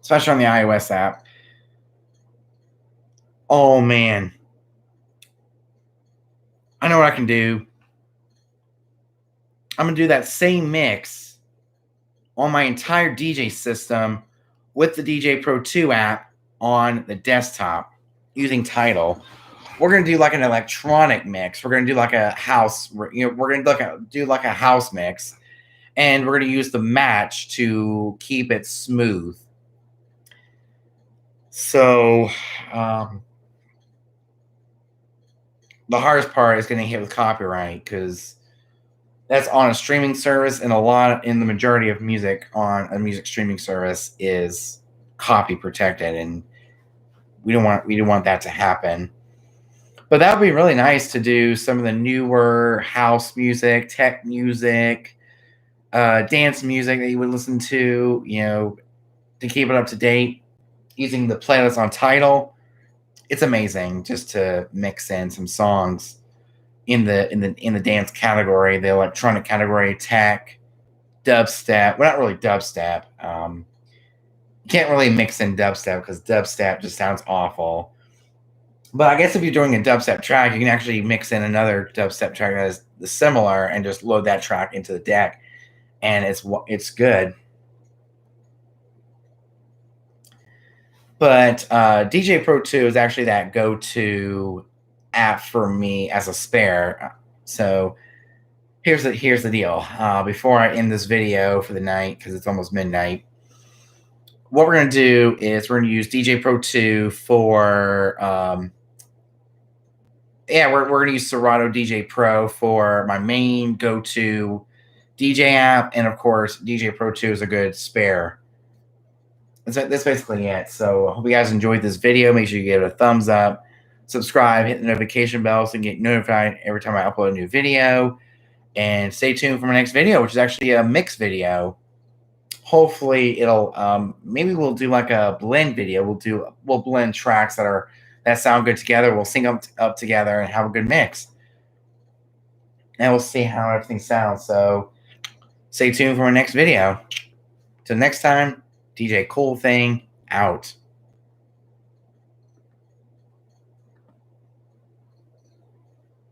especially on the iOS app. Oh man, I know what I can do. I'm gonna do that same mix on my entire DJ system with the DJ Pro 2 app on the desktop using Tidal. We're gonna do like an electronic mix. We're gonna do like a house. We're gonna do like a house mix, and we're gonna use the match to keep it smooth. So the hardest part is getting hit with copyright because that's on a streaming service, and in the majority of music on a music streaming service is copy protected, and we don't want that to happen. But that would be really nice to do some of the newer house music, tech music, dance music that you would listen to, to keep it up to date using the playlist on Tidal. It's amazing just to mix in some songs in the dance category, the electronic category, tech, dubstep. Well, not really dubstep. You can't really mix in dubstep because dubstep just sounds awful. But I guess if you're doing a dubstep track, you can actually mix in another dubstep track that is similar and just load that track into the deck, and it's good. But DJ Pro 2 is actually that go-to app for me as a spare. So here's the deal. Before I end this video for the night, because it's almost midnight, what we're going to do is we're going to use DJ Pro 2 for we're going to use Serato DJ Pro for my main go-to DJ app, and of course DJ Pro 2 is a good spare. That's basically it. So I hope you guys enjoyed this video. Make sure you give it a thumbs up, subscribe, hit the notification bell so you can get notified every time I upload a new video, and stay tuned for my next video, which is actually a mix video. Hopefully it'll maybe we'll do like a blend video. We'll blend tracks that sound good together. We'll sync them up together and have a good mix, and we'll see how everything sounds. So stay tuned for my next video. Till next time, DJ Cool Thing out.